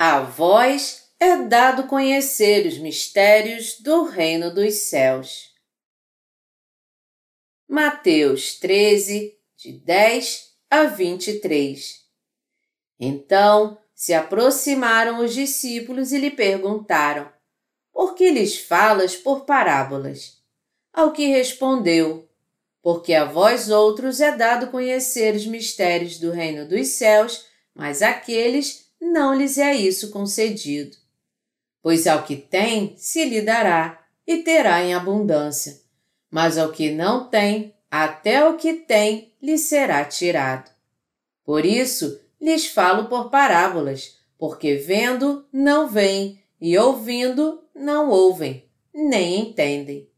A vós é dado conhecer os mistérios do reino dos céus. Mateus 13, de 10 a 23. Então se aproximaram os discípulos e lhe perguntaram: por que lhes falas por parábolas? Ao que respondeu: porque a vós outros é dado conhecer os mistérios do reino dos céus, mas àqueles não lhes é isso concedido. Pois ao que tem se lhe dará, e terá em abundância, mas ao que não tem, até o que tem lhe será tirado. Por isso lhes falo por parábolas, porque vendo não veem, e ouvindo não ouvem, nem entendem.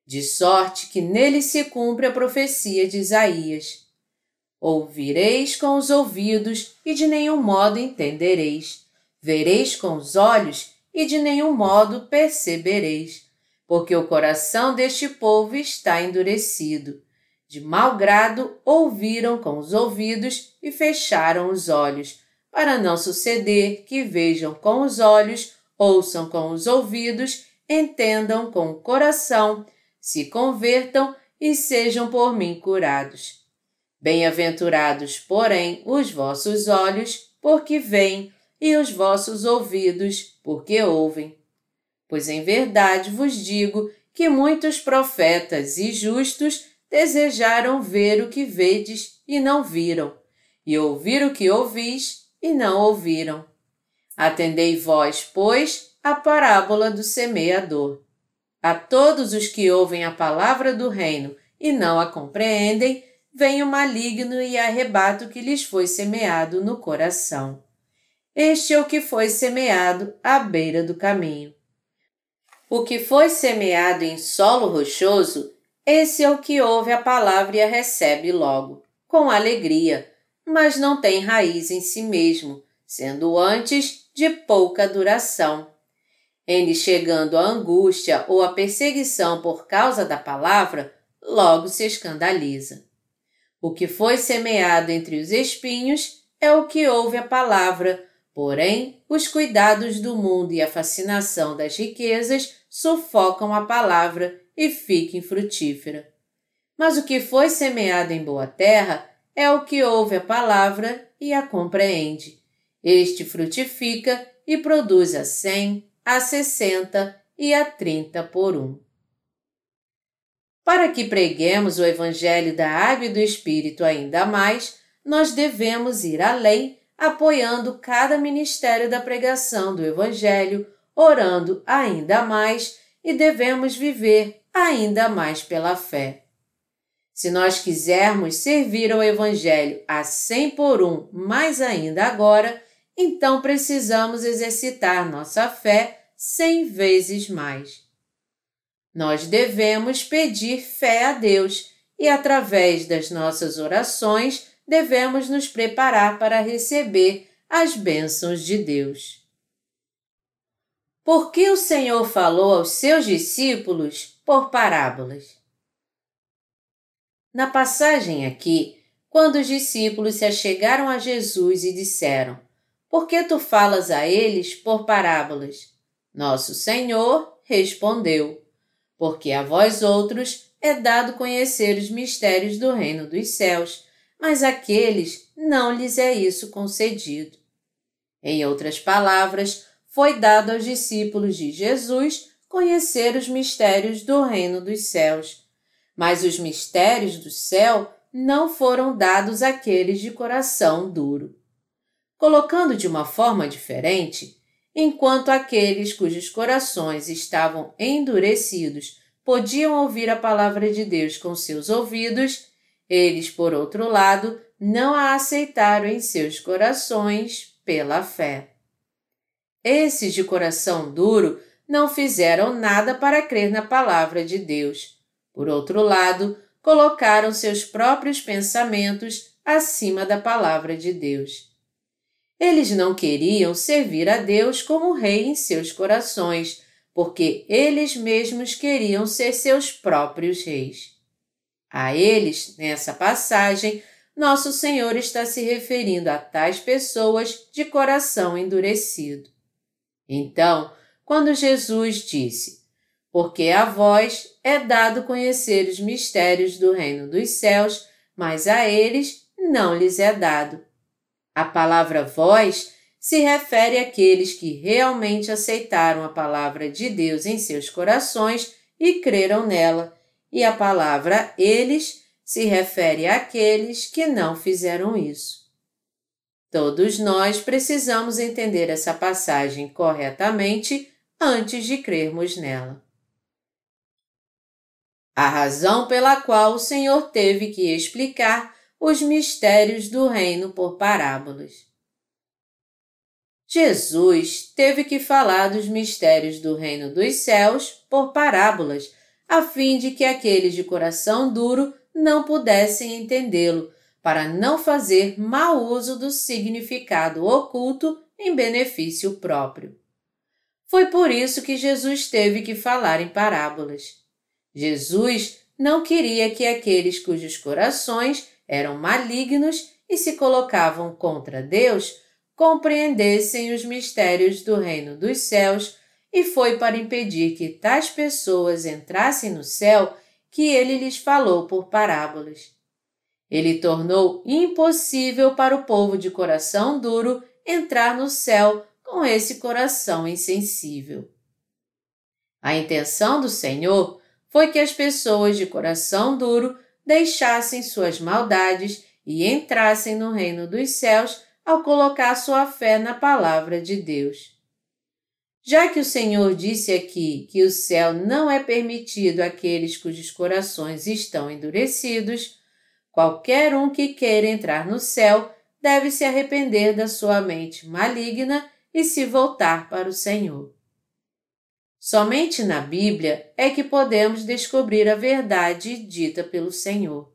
De sorte que nele se cumpre a profecia de Isaías. Ouvireis com os ouvidos e de nenhum modo entendereis. Vereis com os olhos e de nenhum modo percebereis. Porque o coração deste povo está endurecido. De mau grado ouviram com os ouvidos e fecharam os olhos, para não suceder que vejam com os olhos, ouçam com os ouvidos, entendam com o coração, se convertam e sejam por mim curados. Bem-aventurados, porém, os vossos olhos, porque veem, e os vossos ouvidos, porque ouvem. Pois em verdade vos digo que muitos profetas e justos desejaram ver o que vedes e não viram, e ouvir o que ouvis e não ouviram. Atendei vós, pois, a parábola do semeador. A todos os que ouvem a palavra do reino e não a compreendem, vem o maligno e arrebata o que lhes foi semeado no coração. Este é o que foi semeado à beira do caminho. O que foi semeado em solo rochoso, esse é o que ouve a palavra e a recebe logo, com alegria, mas não tem raiz em si mesmo, sendo antes de pouca duração. Em lhe chegando a angústia ou a perseguição por causa da palavra, logo se escandaliza. O que foi semeado entre os espinhos é o que ouve a palavra, porém, os cuidados do mundo e a fascinação das riquezas sufocam a palavra e fica infrutífera. Mas o que foi semeado em boa terra é o que ouve a palavra e a compreende. Este frutifica e produz a 100, a 60 e a 30 por 1. Para que preguemos o Evangelho da Água e do Espírito ainda mais, nós devemos ir além, apoiando cada ministério da pregação do Evangelho, orando ainda mais e devemos viver ainda mais pela fé. Se nós quisermos servir ao Evangelho a 100 por 1, mais ainda agora, então precisamos exercitar nossa fé 100 vezes mais. Nós devemos pedir fé a Deus e, através das nossas orações, devemos nos preparar para receber as bênçãos de Deus. Por que o Senhor falou aos seus discípulos por parábolas? Na passagem aqui, quando os discípulos se achegaram a Jesus e disseram: por que tu falas a eles por parábolas? Nosso Senhor respondeu: porque a vós outros é dado conhecer os mistérios do reino dos céus, mas àqueles não lhes é isso concedido. Em outras palavras, foi dado aos discípulos de Jesus conhecer os mistérios do reino dos céus, mas os mistérios do céu não foram dados àqueles de coração duro. Colocando de uma forma diferente, enquanto aqueles cujos corações estavam endurecidos podiam ouvir a palavra de Deus com seus ouvidos, eles, por outro lado, não a aceitaram em seus corações pela fé. Esses de coração duro não fizeram nada para crer na palavra de Deus. Por outro lado, colocaram seus próprios pensamentos acima da palavra de Deus. Eles não queriam servir a Deus como rei em seus corações, porque eles mesmos queriam ser seus próprios reis. A eles, nessa passagem, nosso Senhor está se referindo a tais pessoas de coração endurecido. Então, quando Jesus disse: "Porque a vós é dado conhecer os mistérios do reino dos céus, mas a eles não lhes é dado." A palavra vós se refere àqueles que realmente aceitaram a palavra de Deus em seus corações e creram nela, e a palavra eles se refere àqueles que não fizeram isso. Todos nós precisamos entender essa passagem corretamente antes de crermos nela. A razão pela qual o Senhor teve que explicar os mistérios do reino por parábolas. Jesus teve que falar dos mistérios do reino dos céus por parábolas, a fim de que aqueles de coração duro não pudessem entendê-lo, para não fazer mau uso do significado oculto em benefício próprio. Foi por isso que Jesus teve que falar em parábolas. Jesus não queria que aqueles cujos corações eram malignos e se colocavam contra Deus compreendessem os mistérios do reino dos céus, e foi para impedir que tais pessoas entrassem no céu que ele lhes falou por parábolas. Ele tornou impossível para o povo de coração duro entrar no céu com esse coração insensível. A intenção do Senhor foi que as pessoas de coração duro deixassem suas maldades e entrassem no reino dos céus ao colocar sua fé na palavra de Deus. Já que o Senhor disse aqui que o céu não é permitido àqueles cujos corações estão endurecidos, qualquer um que queira entrar no céu deve se arrepender da sua mente maligna e se voltar para o Senhor. Somente na Bíblia é que podemos descobrir a verdade dita pelo Senhor.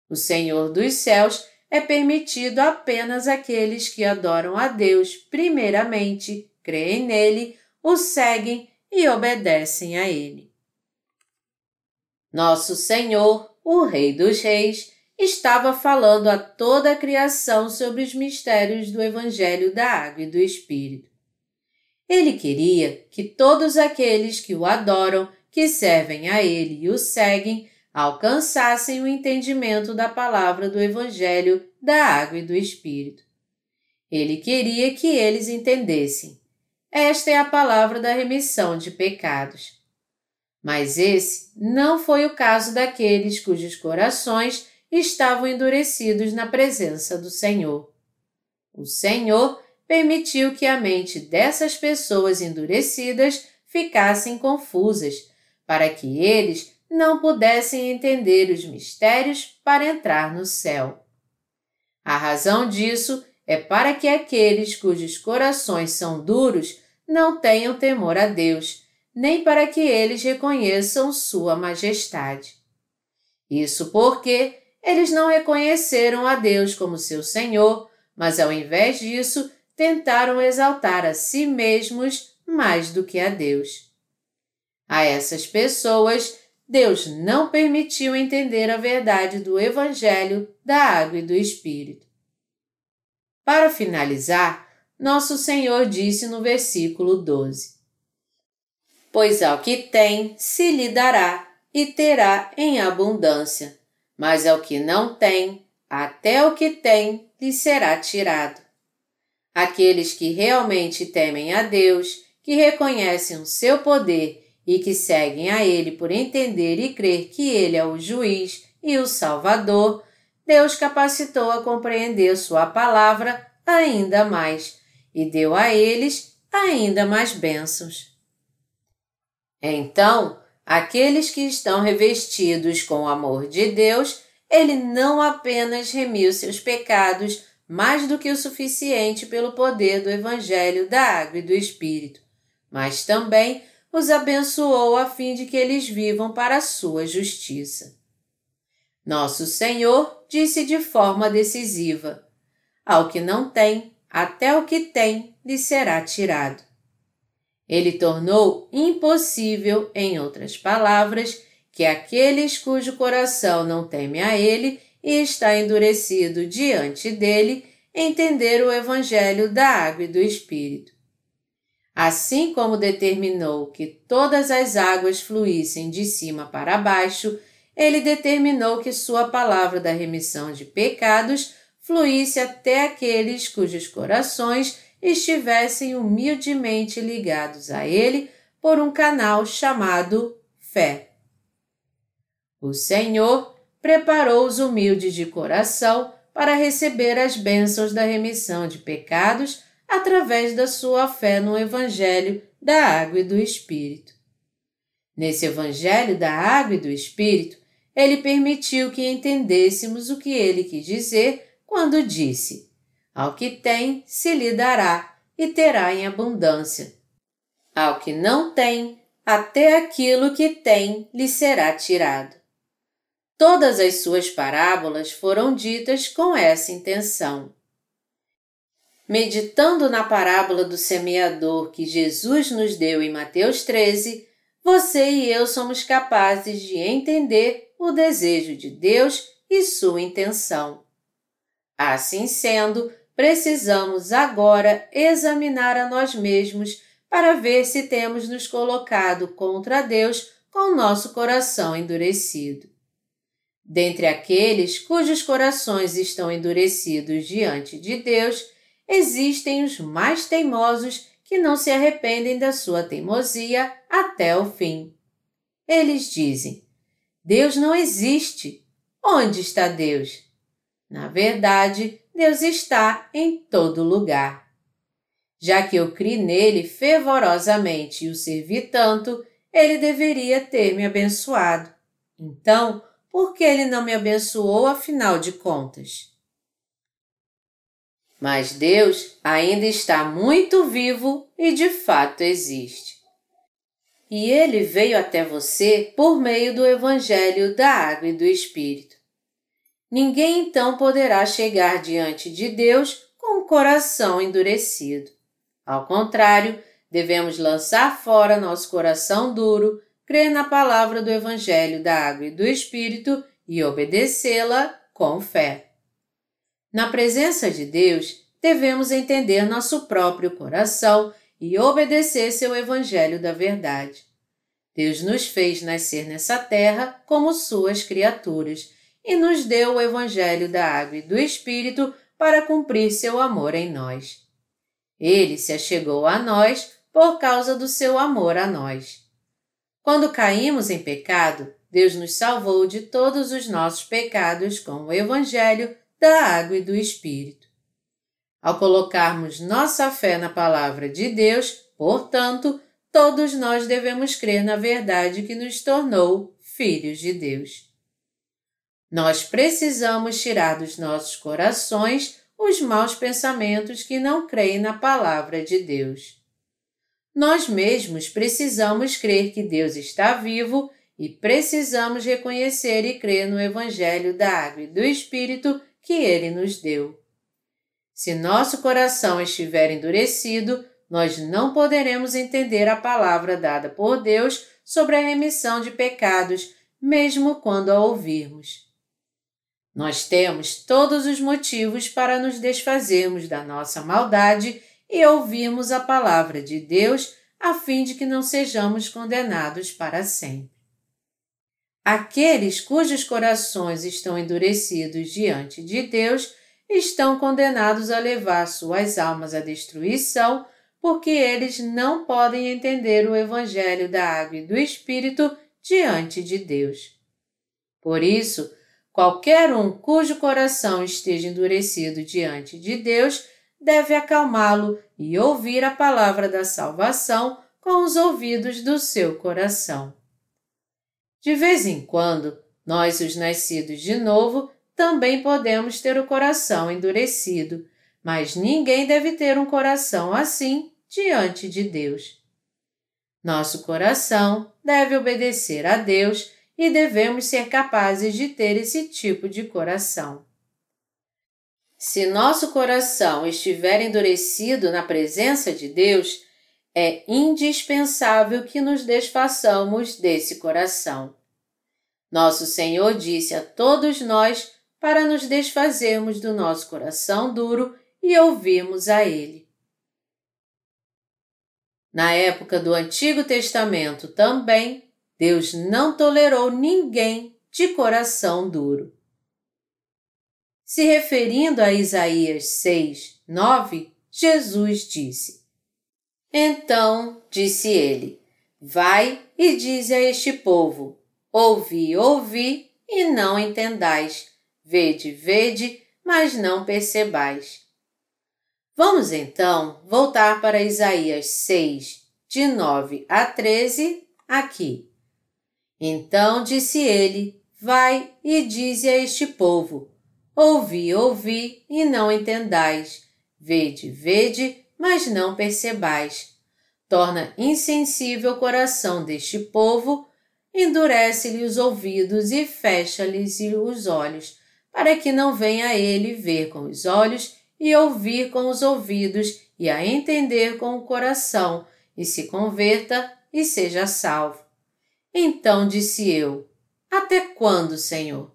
O Senhor dos céus é permitido apenas àqueles que adoram a Deus primeiramente, creem nele, o seguem e obedecem a ele. Nosso Senhor, o Rei dos Reis, estava falando a toda a criação sobre os mistérios do Evangelho da Água e do Espírito. Ele queria que todos aqueles que o adoram, que servem a ele e o seguem, alcançassem o entendimento da palavra do Evangelho da Água e do Espírito. Ele queria que eles entendessem: esta é a palavra da remissão de pecados. Mas esse não foi o caso daqueles cujos corações estavam endurecidos na presença do Senhor. O Senhor permitiu que a mente dessas pessoas endurecidas ficassem confusas, para que eles não pudessem entender os mistérios para entrar no céu. A razão disso é para que aqueles cujos corações são duros não tenham temor a Deus, nem para que eles reconheçam sua majestade. Isso porque eles não reconheceram a Deus como seu Senhor, mas ao invés disso, tentaram exaltar a si mesmos mais do que a Deus. A essas pessoas, Deus não permitiu entender a verdade do Evangelho da Água e do Espírito. Para finalizar, nosso Senhor disse no versículo 12: "Pois ao que tem se lhe dará e terá em abundância, mas ao que não tem, até o que tem lhe será tirado." Aqueles que realmente temem a Deus, que reconhecem o seu poder e que seguem a Ele por entender e crer que Ele é o juiz e o Salvador, Deus capacitou a compreender sua palavra ainda mais e deu a eles ainda mais bênçãos. Então, aqueles que estão revestidos com o amor de Deus, Ele não apenas remiu seus pecados mais do que o suficiente pelo poder do Evangelho da Água e do Espírito, mas também os abençoou a fim de que eles vivam para a sua justiça. Nosso Senhor disse de forma decisiva: "Ao que não tem, até o que tem lhe será tirado." Ele tornou impossível, em outras palavras, que aqueles cujo coração não teme a Ele e está endurecido diante dele, entender o Evangelho da Água e do Espírito. Assim como determinou que todas as águas fluíssem de cima para baixo, ele determinou que sua palavra da remissão de pecados fluísse até aqueles cujos corações estivessem humildemente ligados a ele por um canal chamado fé. O Senhor preparou os humildes de coração para receber as bênçãos da remissão de pecados através da sua fé no Evangelho da Água e do Espírito. Nesse Evangelho da Água e do Espírito, ele permitiu que entendêssemos o que ele quis dizer quando disse: ao que tem, se lhe dará, e terá em abundância. Ao que não tem, até aquilo que tem lhe será tirado. Todas as suas parábolas foram ditas com essa intenção. Meditando na parábola do semeador que Jesus nos deu em Mateus 13, você e eu somos capazes de entender o desejo de Deus e sua intenção. Assim sendo, precisamos agora examinar a nós mesmos para ver se temos nos colocado contra Deus com nosso coração endurecido. Dentre aqueles cujos corações estão endurecidos diante de Deus, existem os mais teimosos que não se arrependem da sua teimosia até o fim. Eles dizem: Deus não existe. Onde está Deus? Na verdade, Deus está em todo lugar. Já que eu criei nele fervorosamente e o servi tanto, ele deveria ter me abençoado. Então, por que ele não me abençoou afinal de contas? Mas Deus ainda está muito vivo e de fato existe. E ele veio até você por meio do Evangelho da Água e do Espírito. Ninguém então poderá chegar diante de Deus com o coração endurecido. Ao contrário, devemos lançar fora nosso coração duro, crer na palavra do Evangelho da Água e do Espírito e obedecê-la com fé. Na presença de Deus, devemos entender nosso próprio coração e obedecer seu Evangelho da verdade. Deus nos fez nascer nessa terra como suas criaturas e nos deu o Evangelho da Água e do Espírito para cumprir seu amor em nós. Ele se achegou a nós por causa do seu amor a nós. Quando caímos em pecado, Deus nos salvou de todos os nossos pecados com o Evangelho da Água e do Espírito. Ao colocarmos nossa fé na palavra de Deus, portanto, todos nós devemos crer na verdade que nos tornou filhos de Deus. Nós precisamos tirar dos nossos corações os maus pensamentos que não creem na palavra de Deus. Nós mesmos precisamos crer que Deus está vivo e precisamos reconhecer e crer no Evangelho da Água e do Espírito que Ele nos deu. Se nosso coração estiver endurecido, nós não poderemos entender a palavra dada por Deus sobre a remissão de pecados, mesmo quando a ouvirmos. Nós temos todos os motivos para nos desfazermos da nossa maldade e ouvirmos a palavra de Deus a fim de que não sejamos condenados para sempre. Aqueles cujos corações estão endurecidos diante de Deus estão condenados a levar suas almas à destruição, porque eles não podem entender o Evangelho da Água e do Espírito diante de Deus. Por isso, qualquer um cujo coração esteja endurecido diante de Deus deve acalmá-lo e ouvir a palavra da salvação com os ouvidos do seu coração. De vez em quando, nós, os nascidos de novo, também podemos ter o coração endurecido, mas ninguém deve ter um coração assim diante de Deus. Nosso coração deve obedecer a Deus e devemos ser capazes de ter esse tipo de coração. Se nosso coração estiver endurecido na presença de Deus, é indispensável que nos desfaçamos desse coração. Nosso Senhor disse a todos nós para nos desfazermos do nosso coração duro e ouvirmos a Ele. Na época do Antigo Testamento também, Deus não tolerou ninguém de coração duro. Se referindo a Isaías 6, 9, Jesus disse: Então disse ele: Vai e dize a este povo: Ouvi, ouvi, e não entendais. Vede, vede, mas não percebais. Vamos então voltar para Isaías 6, de 9 a 13, aqui. Então disse ele: Vai e dize a este povo: Ouvi, ouvi, e não entendais. Vede, vede, mas não percebais. Torna insensível o coração deste povo, endurece-lhe os ouvidos e fecha-lhes os olhos, para que não venha a ele ver com os olhos e ouvir com os ouvidos e a entender com o coração, e se converta e seja salvo. Então disse eu: Até quando, Senhor?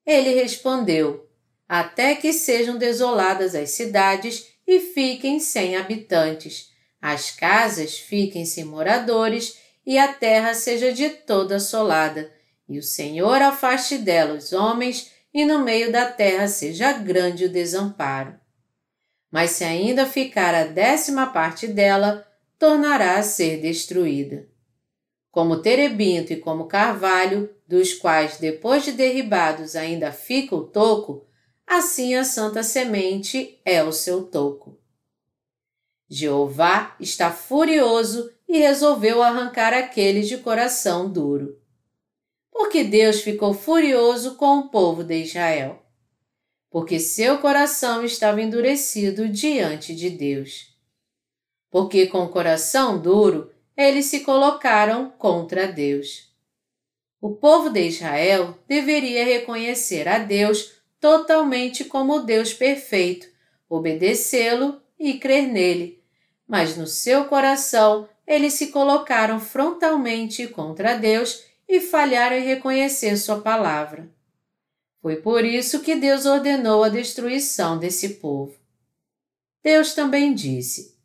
Ele respondeu: Até que sejam desoladas as cidades e fiquem sem habitantes, as casas fiquem sem moradores e a terra seja de toda assolada, e o Senhor afaste dela os homens e no meio da terra seja grande o desamparo. Mas se ainda ficar a 10ª parte dela, tornará a ser destruída. Como terebinto e como carvalho, dos quais depois de derribados ainda fica o toco, assim a santa semente é o seu toco. Jeová está furioso e resolveu arrancar aqueles de coração duro. Porque Deus ficou furioso com o povo de Israel? Porque seu coração estava endurecido diante de Deus. Porque com o coração duro eles se colocaram contra Deus. O povo de Israel deveria reconhecer a Deus totalmente como Deus perfeito, obedecê-lo e crer nele, mas no seu coração eles se colocaram frontalmente contra Deus e falharam em reconhecer sua palavra. Foi por isso que Deus ordenou a destruição desse povo. Deus também disse: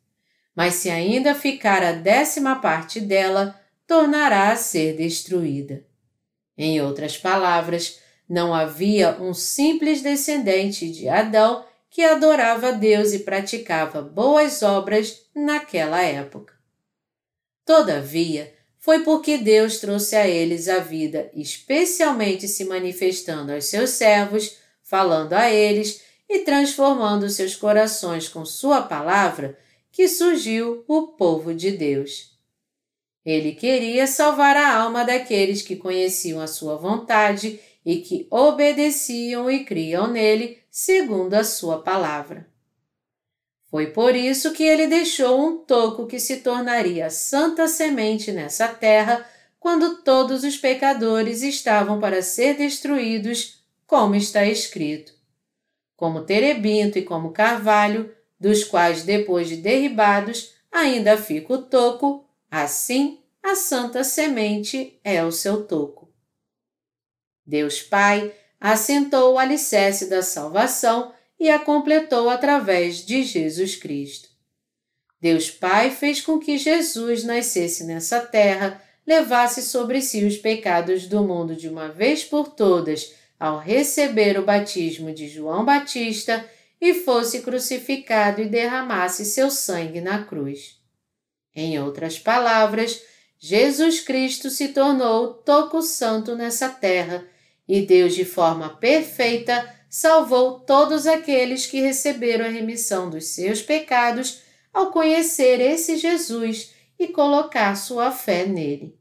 Mas se ainda ficar a 10ª parte dela, tornará a ser destruída. Em outras palavras, não havia um simples descendente de Adão que adorava a Deus e praticava boas obras naquela época. Todavia, foi porque Deus trouxe a eles a vida, especialmente se manifestando aos seus servos, falando a eles e transformando seus corações com sua palavra, que surgiu o povo de Deus. Ele queria salvar a alma daqueles que conheciam a sua vontade e que obedeciam e criam nele segundo a sua palavra. Foi por isso que ele deixou um toco que se tornaria santa semente nessa terra quando todos os pecadores estavam para ser destruídos, como está escrito. Como terebinto e como carvalho, dos quais depois de derribados ainda fica o toco, assim a santa semente é o seu toco. Deus Pai assentou o alicerce da salvação e a completou através de Jesus Cristo. Deus Pai fez com que Jesus nascesse nessa terra, levasse sobre si os pecados do mundo de uma vez por todas, ao receber o batismo de João Batista, e fosse crucificado e derramasse seu sangue na cruz. Em outras palavras, Jesus Cristo se tornou o toco santo nessa terra, e Deus, de forma perfeita, salvou todos aqueles que receberam a remissão dos seus pecados ao conhecer esse Jesus e colocar sua fé nele.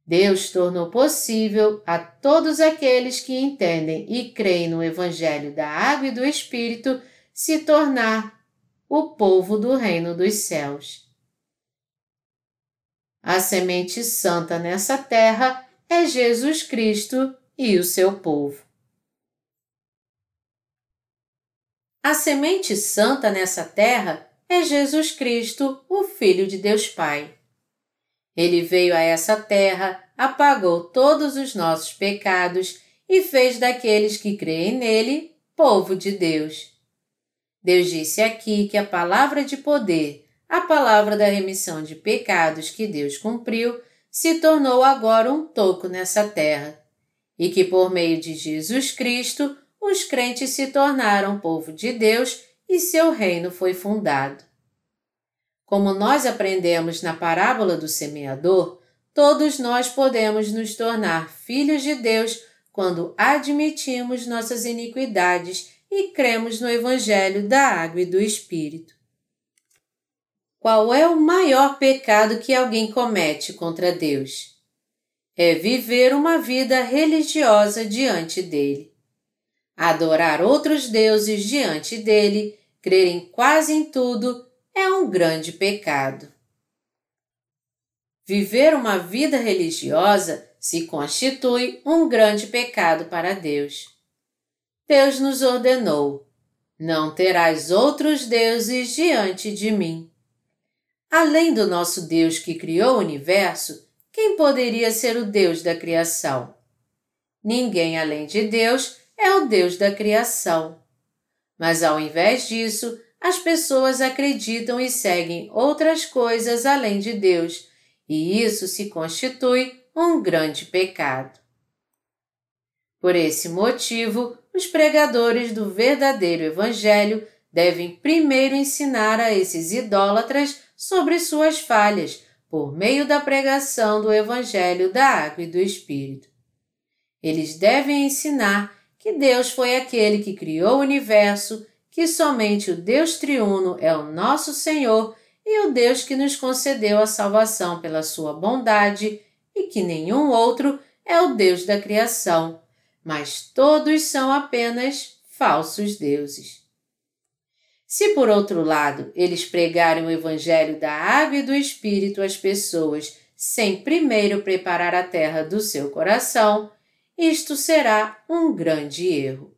Deus tornou possível a todos aqueles que entendem e creem no Evangelho da Água e do Espírito se tornar o povo do reino dos céus. A semente santa nessa terra é Jesus Cristo e o seu povo. A semente santa nessa terra é Jesus Cristo, o Filho de Deus Pai. Ele veio a essa terra, apagou todos os nossos pecados e fez daqueles que creem nele povo de Deus. Deus disse aqui que a palavra de poder, a palavra da remissão de pecados que Deus cumpriu, se tornou agora um toco nessa terra, e que por meio de Jesus Cristo, os crentes se tornaram povo de Deus e seu reino foi fundado. Como nós aprendemos na parábola do semeador, todos nós podemos nos tornar filhos de Deus quando admitimos nossas iniquidades e cremos no Evangelho da Água e do Espírito. Qual é o maior pecado que alguém comete contra Deus? É viver uma vida religiosa diante dele. Adorar outros deuses diante dele, crer em quase em tudo, é um grande pecado. Viver uma vida religiosa se constitui um grande pecado para Deus. Deus nos ordenou: não terás outros deuses diante de mim. Além do nosso Deus que criou o universo, quem poderia ser o Deus da criação? Ninguém além de Deus é o Deus da criação. Mas ao invés disso, as pessoas acreditam e seguem outras coisas além de Deus, e isso se constitui um grande pecado. Por esse motivo, os pregadores do verdadeiro Evangelho devem primeiro ensinar a esses idólatras sobre suas falhas, por meio da pregação do Evangelho da Água e do Espírito. Eles devem ensinar que Deus foi aquele que criou o universo, que somente o Deus triuno é o nosso Senhor e o Deus que nos concedeu a salvação pela sua bondade e que nenhum outro é o Deus da criação, mas todos são apenas falsos deuses. Se, por outro lado, eles pregarem o Evangelho da Água e do Espírito às pessoas sem primeiro preparar a terra do seu coração, isto será um grande erro.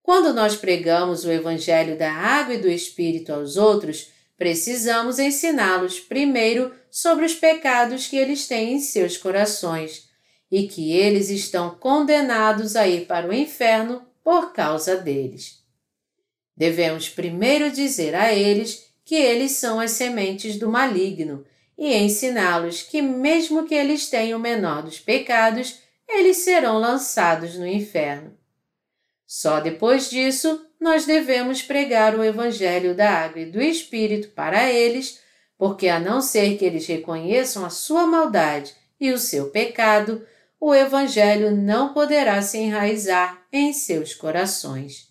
Quando nós pregamos o Evangelho da Água e do Espírito aos outros, precisamos ensiná-los primeiro sobre os pecados que eles têm em seus corações e que eles estão condenados a ir para o inferno por causa deles. Devemos primeiro dizer a eles que eles são as sementes do maligno e ensiná-los que, mesmo que eles tenham o menor dos pecados, eles serão lançados no inferno. Só depois disso, nós devemos pregar o Evangelho da Água e do Espírito para eles, porque a não ser que eles reconheçam a sua maldade e o seu pecado, o Evangelho não poderá se enraizar em seus corações.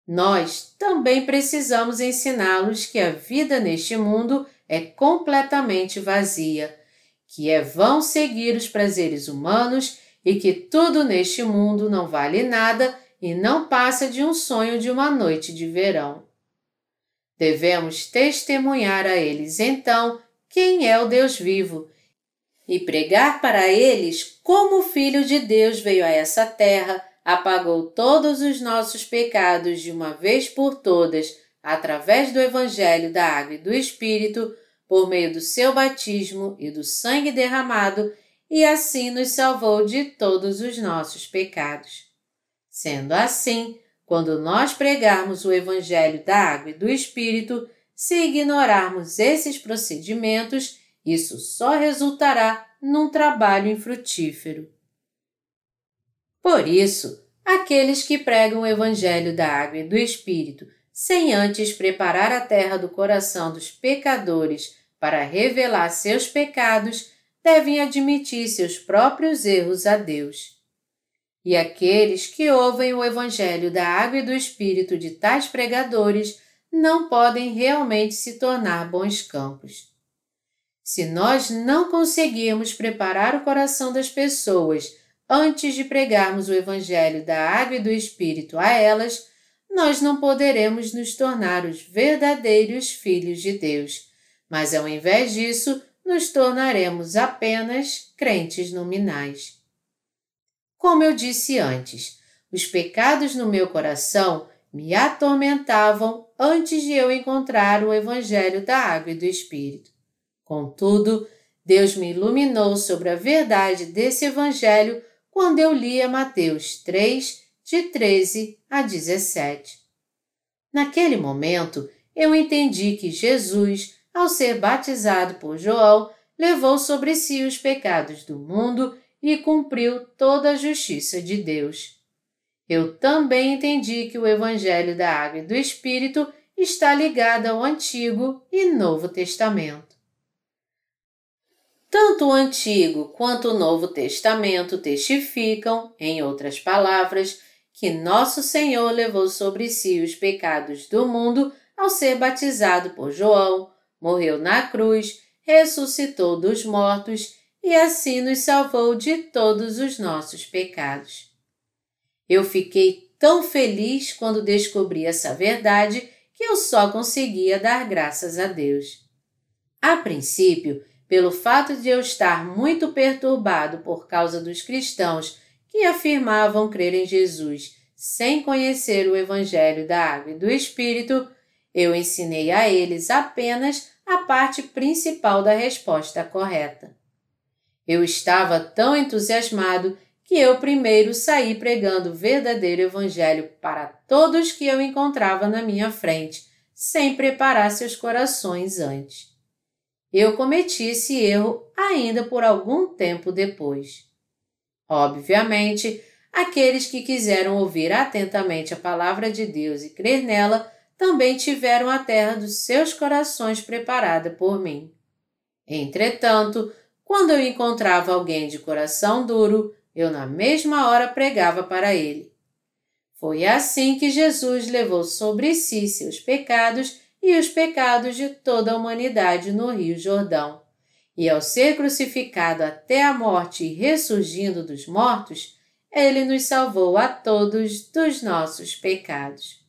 Nós também precisamos ensiná-los que a vida neste mundo é completamente vazia, que é vão seguir os prazeres humanos e que tudo neste mundo não vale nada e não passa de um sonho de uma noite de verão. Devemos testemunhar a eles, então, quem é o Deus vivo e pregar para eles como o Filho de Deus veio a essa terra, apagou todos os nossos pecados de uma vez por todas, através do Evangelho da Água e do Espírito, por meio do seu batismo e do sangue derramado, e assim nos salvou de todos os nossos pecados. Sendo assim, quando nós pregarmos o Evangelho da Água e do Espírito, se ignorarmos esses procedimentos, isso só resultará num trabalho infrutífero. Por isso, aqueles que pregam o Evangelho da Água e do Espírito, sem antes preparar a terra do coração dos pecadores para revelar seus pecados, devem admitir seus próprios erros a Deus. E aqueles que ouvem o Evangelho da Água e do Espírito de tais pregadores não podem realmente se tornar bons campos. Se nós não conseguirmos preparar o coração das pessoas antes de pregarmos o Evangelho da Água e do Espírito a elas, nós não poderemos nos tornar os verdadeiros filhos de Deus, mas ao invés disso, nos tornaremos apenas crentes nominais. Como eu disse antes, os pecados no meu coração me atormentavam antes de eu encontrar o Evangelho da Água e do Espírito. Contudo, Deus me iluminou sobre a verdade desse Evangelho quando eu lia Mateus 3, de 13 a 17. Naquele momento, eu entendi que Jesus, ao ser batizado por João, levou sobre si os pecados do mundo e cumpriu toda a justiça de Deus. Eu também entendi que o Evangelho da Água e do Espírito está ligado ao Antigo e Novo Testamento. Tanto o Antigo quanto o Novo Testamento testificam, em outras palavras, que nosso Senhor levou sobre si os pecados do mundo ao ser batizado por João, morreu na cruz, ressuscitou dos mortos e assim nos salvou de todos os nossos pecados. Eu fiquei tão feliz quando descobri essa verdade que eu só conseguia dar graças a Deus. A princípio, pelo fato de eu estar muito perturbado por causa dos cristãos que afirmavam crer em Jesus sem conhecer o Evangelho da Água e do Espírito, eu ensinei a eles apenas a parte principal da resposta correta. Eu estava tão entusiasmado que eu primeiro saí pregando o verdadeiro Evangelho para todos que eu encontrava na minha frente, sem preparar seus corações antes. Eu cometi esse erro ainda por algum tempo depois. Obviamente, aqueles que quiseram ouvir atentamente a palavra de Deus e crer nela também tiveram a terra dos seus corações preparada por mim. Entretanto, quando eu encontrava alguém de coração duro, eu na mesma hora pregava para ele. Foi assim que Jesus levou sobre si seus pecados e os pecados de toda a humanidade no Rio Jordão. E ao ser crucificado até a morte e ressurgindo dos mortos, ele nos salvou a todos dos nossos pecados.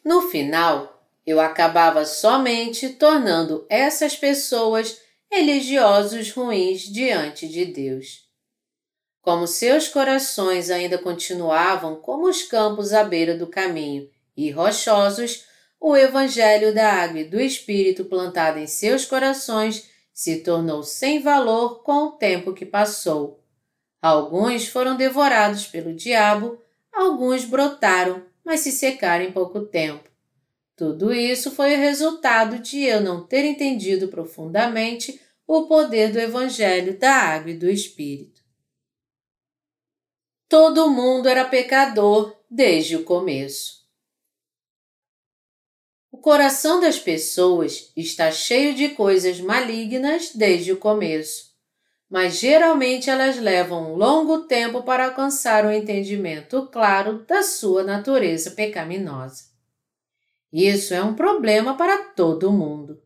No final, eu acabava somente tornando essas pessoas religiosos ruins diante de Deus. Como seus corações ainda continuavam como os campos à beira do caminho e rochosos, o Evangelho da Água e do Espírito plantado em seus corações se tornou sem valor com o tempo que passou. Alguns foram devorados pelo diabo, alguns brotaram, mas se secaram em pouco tempo. Tudo isso foi o resultado de eu não ter entendido profundamente o poder do Evangelho da Água e do Espírito. Todo mundo era pecador desde o começo. O coração das pessoas está cheio de coisas malignas desde o começo, mas geralmente elas levam um longo tempo para alcançar um entendimento claro da sua natureza pecaminosa. Isso é um problema para todo mundo.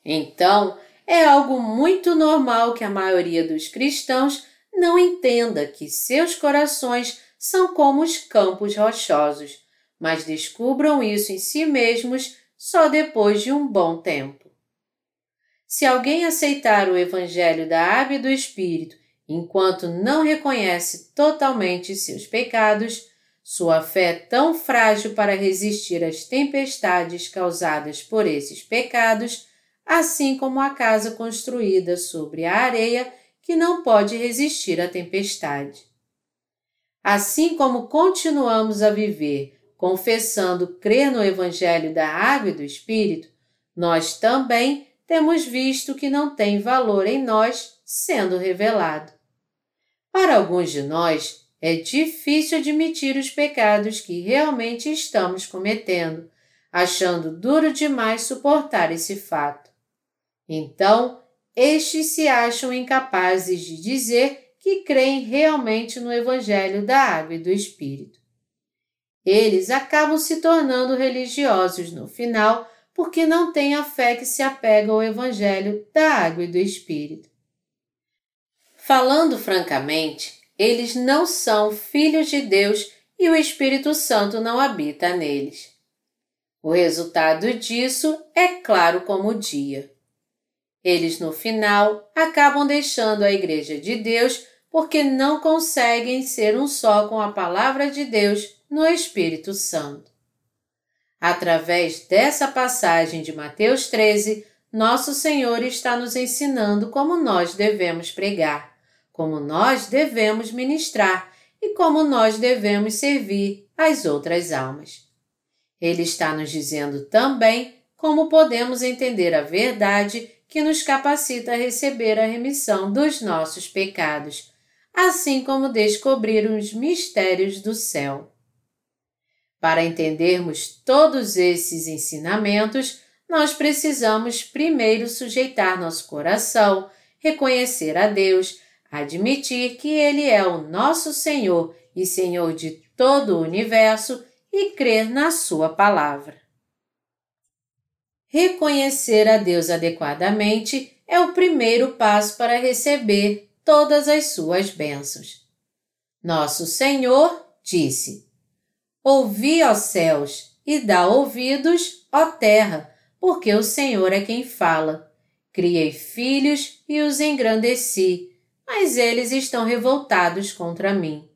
Então, é algo muito normal que a maioria dos cristãos não entenda que seus corações são como os campos rochosos, mas descubram isso em si mesmos só depois de um bom tempo. Se alguém aceitar o Evangelho da Água e do Espírito enquanto não reconhece totalmente seus pecados, sua fé é tão frágil para resistir às tempestades causadas por esses pecados, assim como a casa construída sobre a areia que não pode resistir à tempestade. Assim como continuamos a viver confessando crer no Evangelho da Água e do Espírito, nós também temos visto que não tem valor em nós sendo revelado. Para alguns de nós, é difícil admitir os pecados que realmente estamos cometendo, achando duro demais suportar esse fato. Então, estes se acham incapazes de dizer que creem realmente no Evangelho da Água e do Espírito. Eles acabam se tornando religiosos no final porque não têm a fé que se apega ao Evangelho da Água e do Espírito. Falando francamente, eles não são filhos de Deus e o Espírito Santo não habita neles. O resultado disso é claro como o dia. Eles, no final, acabam deixando a Igreja de Deus porque não conseguem ser um só com a Palavra de Deus no Espírito Santo. Através dessa passagem de Mateus 13, nosso Senhor está nos ensinando como nós devemos pregar, como nós devemos ministrar e como nós devemos servir as outras almas. Ele está nos dizendo também como podemos entender a verdade que nos capacita a receber a remissão dos nossos pecados, assim como descobrir os mistérios do céu. Para entendermos todos esses ensinamentos, nós precisamos primeiro sujeitar nosso coração, reconhecer a Deus, admitir que Ele é o nosso Senhor e Senhor de todo o universo e crer na Sua palavra. Reconhecer a Deus adequadamente é o primeiro passo para receber todas as suas bênçãos. Nosso Senhor disse: Ouvi, ó céus, e dá ouvidos, ó terra, porque o Senhor é quem fala. Criei filhos e os engrandeci, mas eles estão revoltados contra mim.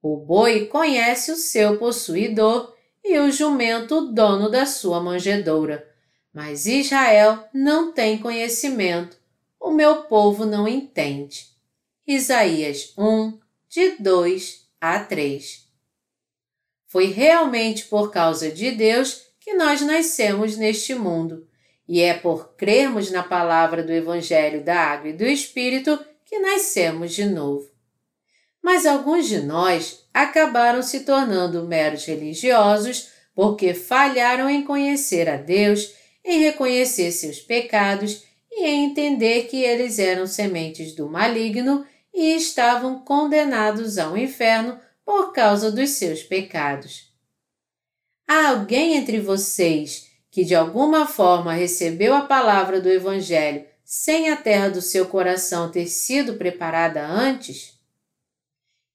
O boi conhece o seu possuidor e o jumento o dono da sua manjedoura. Mas Israel não tem conhecimento, o meu povo não entende. Isaías 1, de 2 a 3. Foi realmente por causa de Deus que nós nascemos neste mundo, e é por crermos na palavra do Evangelho da Água e do Espírito que nascemos de novo. Mas alguns de nós acabaram se tornando meros religiosos porque falharam em conhecer a Deus, em reconhecer seus pecados e em entender que eles eram sementes do maligno e estavam condenados ao inferno por causa dos seus pecados. Há alguém entre vocês que de alguma forma recebeu a palavra do Evangelho sem a terra do seu coração ter sido preparada antes?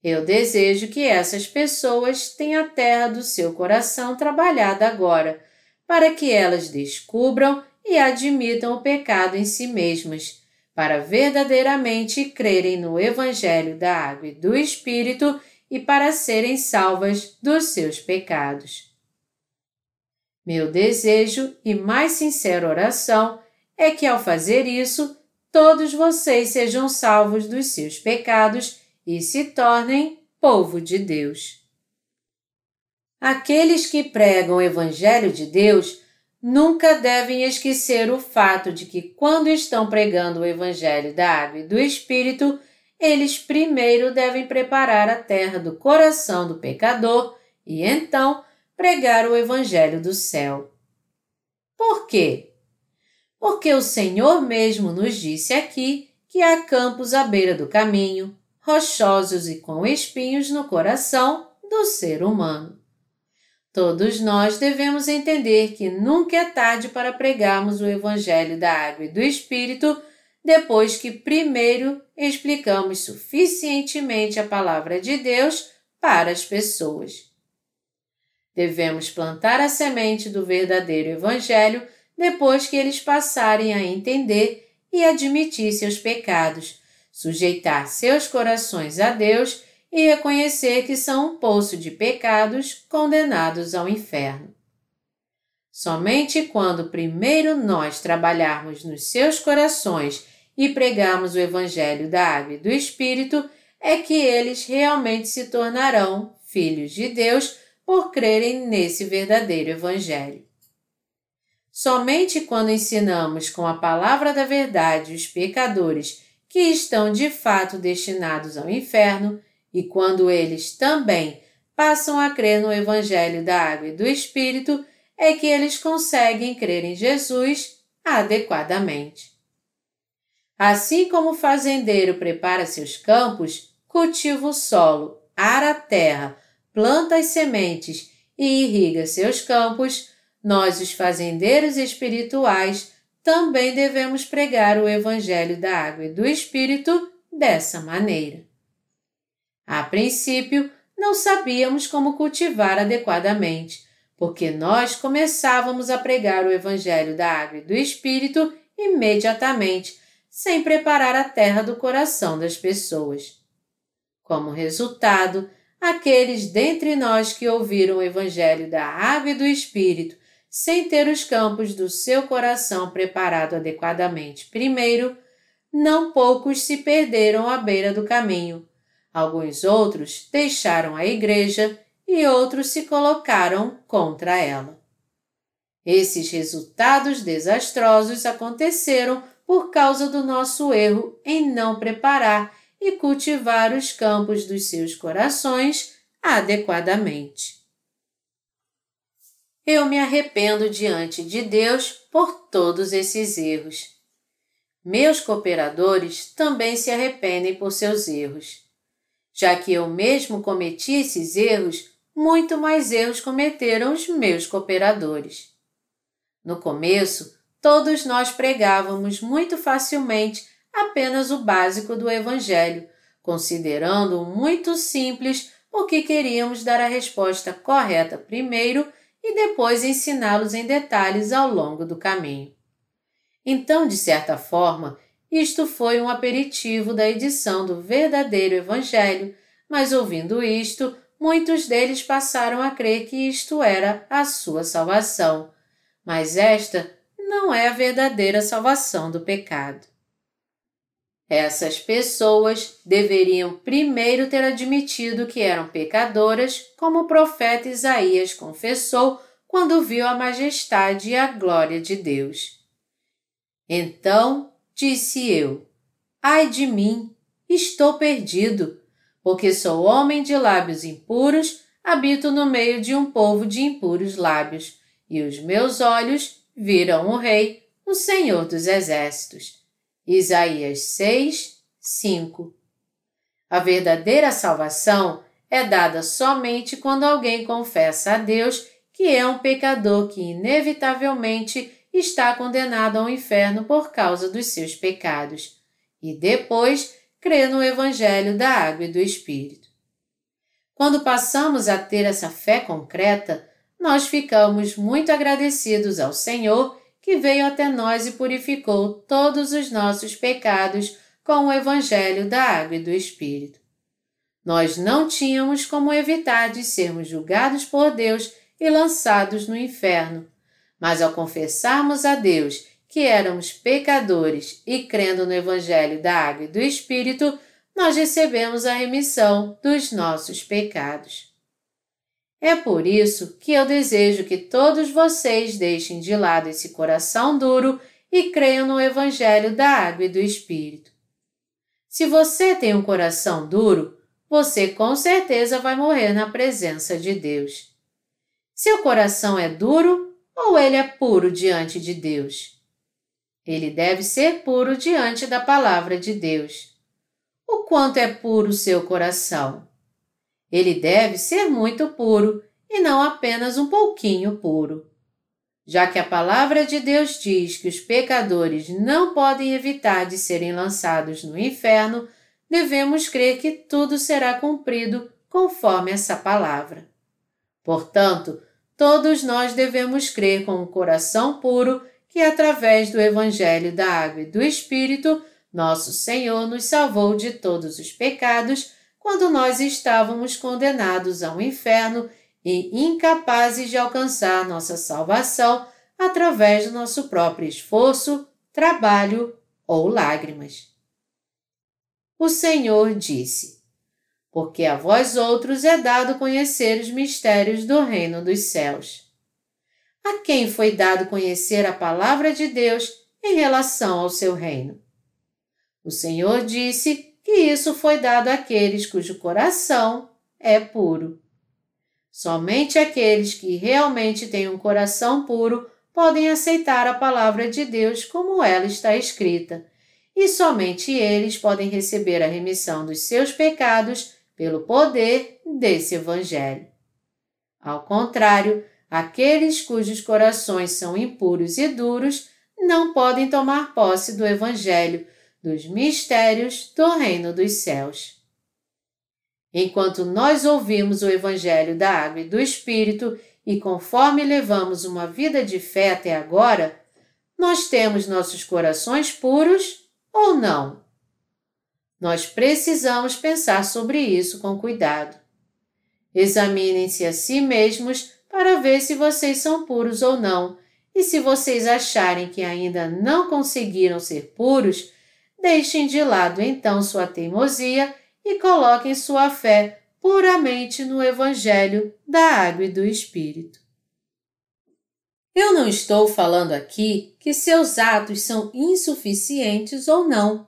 Eu desejo que essas pessoas tenham a terra do seu coração trabalhada agora, para que elas descubram e admitam o pecado em si mesmas, para verdadeiramente crerem no Evangelho da Água e do Espírito e para serem salvas dos seus pecados. Meu desejo e mais sincera oração é que, ao fazer isso, todos vocês sejam salvos dos seus pecados e se tornem povo de Deus. Aqueles que pregam o Evangelho de Deus nunca devem esquecer o fato de que, quando estão pregando o Evangelho da Água e do Espírito, eles primeiro devem preparar a terra do coração do pecador e, então, pregar o Evangelho do céu. Por quê? Porque o Senhor mesmo nos disse aqui que há campos à beira do caminho, rochosos e com espinhos no coração do ser humano. Todos nós devemos entender que nunca é tarde para pregarmos o Evangelho da Água e do Espírito depois que primeiro explicamos suficientemente a palavra de Deus para as pessoas. Devemos plantar a semente do verdadeiro Evangelho depois que eles passarem a entender e admitir seus pecados, sujeitar seus corações a Deus e reconhecer que são um poço de pecados condenados ao inferno. Somente quando primeiro nós trabalharmos nos seus corações e pregarmos o Evangelho da Água e do Espírito é que eles realmente se tornarão filhos de Deus por crerem nesse verdadeiro Evangelho. Somente quando ensinamos com a palavra da verdade os pecadores que estão de fato destinados ao inferno e quando eles também passam a crer no Evangelho da Água e do Espírito é que eles conseguem crer em Jesus adequadamente. Assim como o fazendeiro prepara seus campos, cultiva o solo, ara a terra, planta as sementes e irriga seus campos, nós, os fazendeiros espirituais, também devemos pregar o Evangelho da Água e do Espírito dessa maneira. A princípio, não sabíamos como cultivar adequadamente, porque nós começávamos a pregar o Evangelho da Água e do Espírito imediatamente, sem preparar a terra do coração das pessoas. Como resultado, aqueles dentre nós que ouviram o Evangelho da Água e do Espírito sem ter os campos do seu coração preparado adequadamente primeiro, não poucos se perderam à beira do caminho. Alguns outros deixaram a igreja e outros se colocaram contra ela. Esses resultados desastrosos aconteceram por causa do nosso erro em não preparar e cultivar os campos dos seus corações adequadamente. Eu me arrependo diante de Deus por todos esses erros. Meus cooperadores também se arrependem por seus erros. Já que eu mesmo cometi esses erros, muito mais erros cometeram os meus cooperadores. No começo, todos nós pregávamos muito facilmente apenas o básico do Evangelho, considerando-o muito simples porque queríamos dar a resposta correta primeiro e depois ensiná-los em detalhes ao longo do caminho. Então, de certa forma, isto foi um aperitivo da edição do verdadeiro Evangelho, mas ouvindo isto, muitos deles passaram a crer que isto era a sua salvação. Mas esta não é a verdadeira salvação do pecado. Essas pessoas deveriam primeiro ter admitido que eram pecadoras, como o profeta Isaías confessou quando viu a majestade e a glória de Deus. Então disse eu: ai de mim, estou perdido, porque sou homem de lábios impuros, habito no meio de um povo de impuros lábios, e os meus olhos viram o Rei, o Senhor dos Exércitos. Isaías 6, 5. A verdadeira salvação é dada somente quando alguém confessa a Deus que é um pecador que inevitavelmente está condenado ao inferno por causa dos seus pecados, e depois crê no Evangelho da Água e do Espírito. Quando passamos a ter essa fé concreta, nós ficamos muito agradecidos ao Senhor que veio até nós e purificou todos os nossos pecados com o Evangelho da Água e do Espírito. Nós não tínhamos como evitar de sermos julgados por Deus e lançados no inferno, mas ao confessarmos a Deus que éramos pecadores e crendo no Evangelho da Água e do Espírito, nós recebemos a remissão dos nossos pecados. É por isso que eu desejo que todos vocês deixem de lado esse coração duro e creiam no Evangelho da Água e do Espírito. Se você tem um coração duro, você com certeza vai morrer na presença de Deus. Seu coração é duro ou ele é puro diante de Deus? Ele deve ser puro diante da palavra de Deus. O quanto é puro o seu coração? Ele deve ser muito puro e não apenas um pouquinho puro. Já que a palavra de Deus diz que os pecadores não podem evitar de serem lançados no inferno, devemos crer que tudo será cumprido conforme essa palavra. Portanto, todos nós devemos crer com um coração puro que, através do Evangelho da Água e do Espírito, nosso Senhor nos salvou de todos os pecados quando nós estávamos condenados ao inferno e incapazes de alcançar nossa salvação através do nosso próprio esforço, trabalho ou lágrimas. O Senhor disse: porque a vós outros é dado conhecer os mistérios do reino dos céus. A quem foi dado conhecer a palavra de Deus em relação ao seu reino? O Senhor disse que isso foi dado àqueles cujo coração é puro. Somente aqueles que realmente têm um coração puro podem aceitar a palavra de Deus como ela está escrita, e somente eles podem receber a remissão dos seus pecados pelo poder desse Evangelho. Ao contrário, aqueles cujos corações são impuros e duros não podem tomar posse do Evangelho, dos mistérios do reino dos céus. Enquanto nós ouvimos o Evangelho da Água e do Espírito e conforme levamos uma vida de fé até agora, nós temos nossos corações puros ou não? Nós precisamos pensar sobre isso com cuidado. Examinem-se a si mesmos para ver se vocês são puros ou não, e se vocês acharem que ainda não conseguiram ser puros, deixem de lado então sua teimosia e coloquem sua fé puramente no Evangelho da Água e do Espírito. Eu não estou falando aqui que seus atos são insuficientes ou não.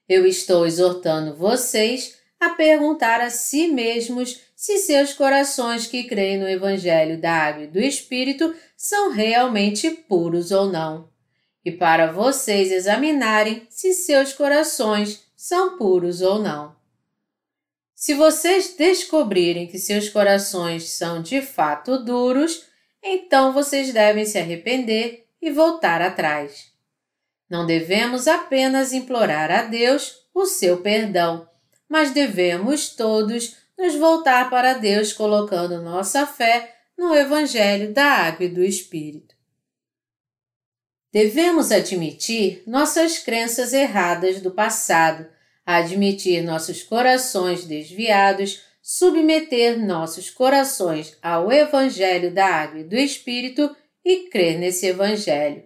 Eu estou exortando vocês a perguntar a si mesmos se seus corações que creem no Evangelho da Água e do Espírito são realmente puros ou não, e para vocês examinarem se seus corações são puros ou não. Se vocês descobrirem que seus corações são de fato duros, então vocês devem se arrepender e voltar atrás. Não devemos apenas implorar a Deus o seu perdão, mas devemos todos nos voltar para Deus colocando nossa fé no Evangelho da Água e do Espírito. Devemos admitir nossas crenças erradas do passado, admitir nossos corações desviados, submeter nossos corações ao Evangelho da Água e do Espírito e crer nesse Evangelho.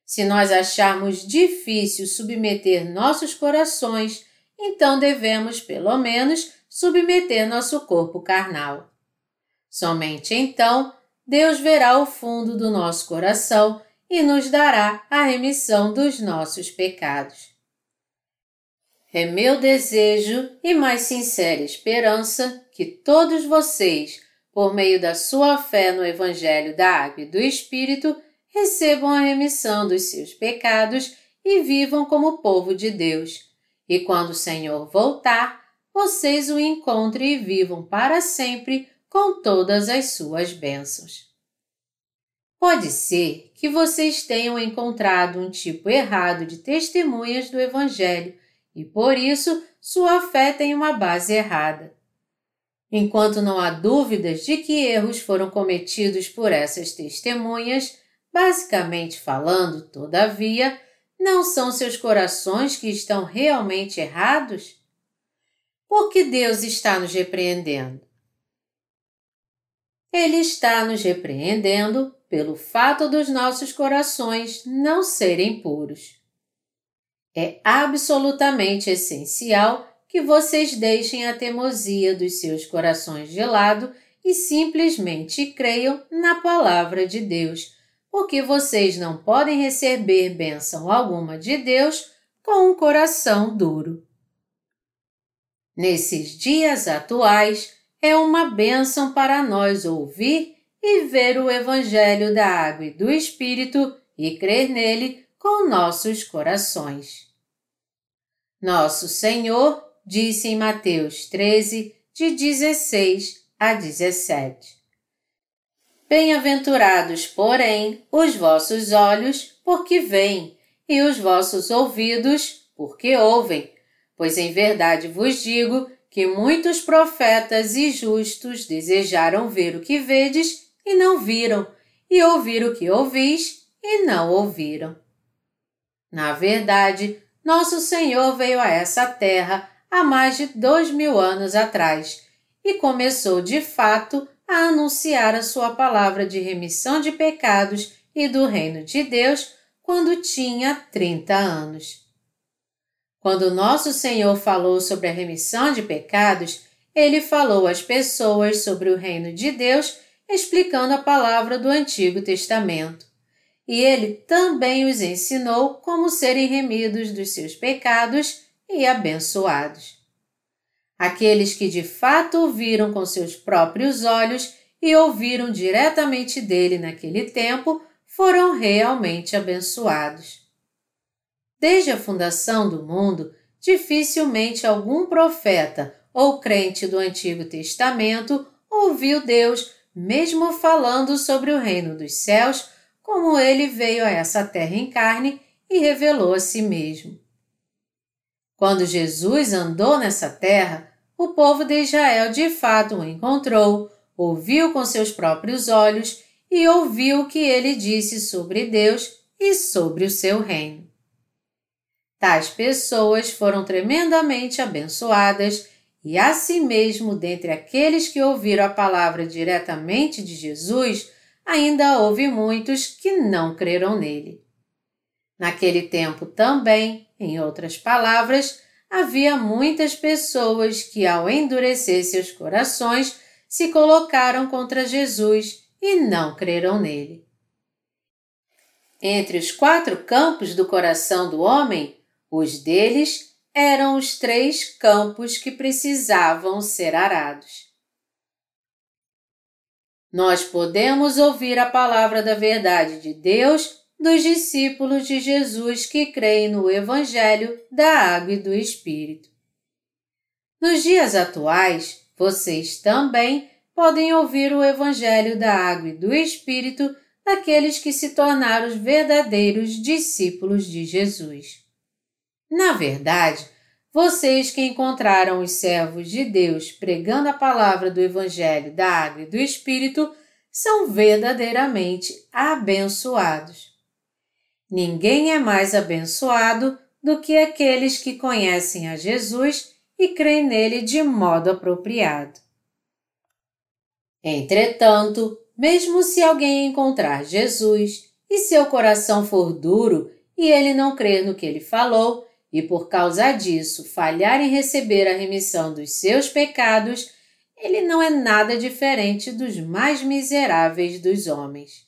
Se nós acharmos difícil submeter nossos corações, então devemos, pelo menos, submeter nosso corpo carnal. Somente então, Deus verá o fundo do nosso coração e nos dará a remissão dos nossos pecados. É meu desejo e mais sincera esperança que todos vocês, por meio da sua fé no Evangelho da Água e do Espírito, recebam a remissão dos seus pecados e vivam como povo de Deus. E quando o Senhor voltar, vocês o encontrem e vivam para sempre com todas as suas bênçãos. Pode ser que vocês tenham encontrado um tipo errado de testemunhas do Evangelho e, por isso, sua fé tem uma base errada. Enquanto não há dúvidas de que erros foram cometidos por essas testemunhas, basicamente falando, todavia, não são seus corações que estão realmente errados? Por que Deus está nos repreendendo? Ele está nos repreendendo pelo fato dos nossos corações não serem puros. É absolutamente essencial que vocês deixem a teimosia dos seus corações de lado e simplesmente creiam na palavra de Deus, porque vocês não podem receber bênção alguma de Deus com um coração duro. Nesses dias atuais, é uma bênção para nós ouvir e ver o Evangelho da Água e do Espírito e crer nele com nossos corações. Nosso Senhor disse em Mateus 13, de 16 a 17: Bem-aventurados, porém, os vossos olhos, porque veem, e os vossos ouvidos, porque ouvem. Pois em verdade vos digo que muitos profetas e justos desejaram ver o que vedes e não viram, e ouvir o que ouvis e não ouviram. Na verdade, nosso Senhor veio a essa terra há mais de 2000 anos atrás e começou de fato a anunciar a sua palavra de remissão de pecados e do reino de Deus quando tinha 30 anos. Quando nosso Senhor falou sobre a remissão de pecados, ele falou às pessoas sobre o reino de Deus, explicando a palavra do Antigo Testamento. E ele também os ensinou como serem remidos dos seus pecados e abençoados. Aqueles que de fato o viram com seus próprios olhos e ouviram diretamente dele naquele tempo foram realmente abençoados. Desde a fundação do mundo, dificilmente algum profeta ou crente do Antigo Testamento ouviu Deus, mesmo falando sobre o reino dos céus, como ele veio a essa terra em carne e revelou a si mesmo. Quando Jesus andou nessa terra, o povo de Israel de fato o encontrou, ouviu com seus próprios olhos e ouviu o que ele disse sobre Deus e sobre o seu reino. Tais pessoas foram tremendamente abençoadas e, assim mesmo, dentre aqueles que ouviram a palavra diretamente de Jesus, ainda houve muitos que não creram nele. Naquele tempo também, em outras palavras, havia muitas pessoas que, ao endurecer seus corações, se colocaram contra Jesus e não creram nele. Entre os 4 campos do coração do homem, os deles eram os 3 campos que precisavam ser arados. Nós podemos ouvir a palavra da verdade de Deus dos discípulos de Jesus que creem no Evangelho da Água e do Espírito. Nos dias atuais, vocês também podem ouvir o Evangelho da Água e do Espírito daqueles que se tornaram os verdadeiros discípulos de Jesus. Na verdade, vocês que encontraram os servos de Deus pregando a palavra do Evangelho da Água e do Espírito são verdadeiramente abençoados. Ninguém é mais abençoado do que aqueles que conhecem a Jesus e creem nele de modo apropriado. Entretanto, mesmo se alguém encontrar Jesus e seu coração for duro e ele não crer no que ele falou e por causa disso falhar em receber a remissão dos seus pecados, ele não é nada diferente dos mais miseráveis dos homens.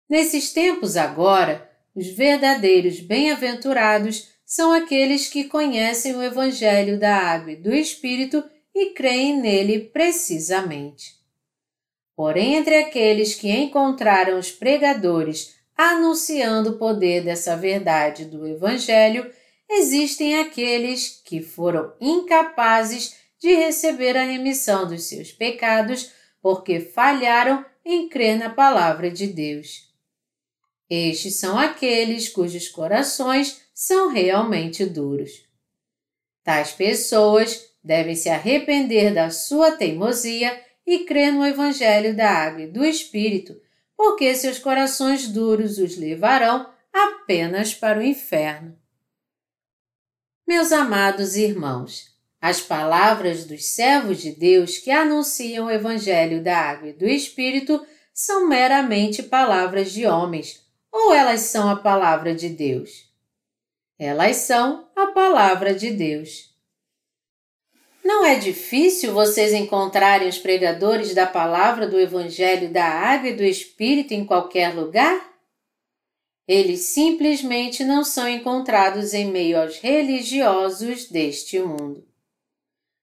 Nesses tempos agora, os verdadeiros bem-aventurados são aqueles que conhecem o Evangelho da Água e do Espírito e creem nele precisamente. Porém, entre aqueles que encontraram os pregadores anunciando o poder dessa verdade do Evangelho, existem aqueles que foram incapazes de receber a remissão dos seus pecados porque falharam em crer na palavra de Deus. Estes são aqueles cujos corações são realmente duros. Tais pessoas devem se arrepender da sua teimosia e crer no Evangelho da Água e do Espírito, porque seus corações duros os levarão apenas para o inferno. Meus amados irmãos, as palavras dos servos de Deus que anunciam o Evangelho da Água e do Espírito são meramente palavras de homens, ou elas são a palavra de Deus? Elas são a palavra de Deus. Não é difícil vocês encontrarem os pregadores da palavra do Evangelho da Água e do Espírito em qualquer lugar? Eles simplesmente não são encontrados em meio aos religiosos deste mundo.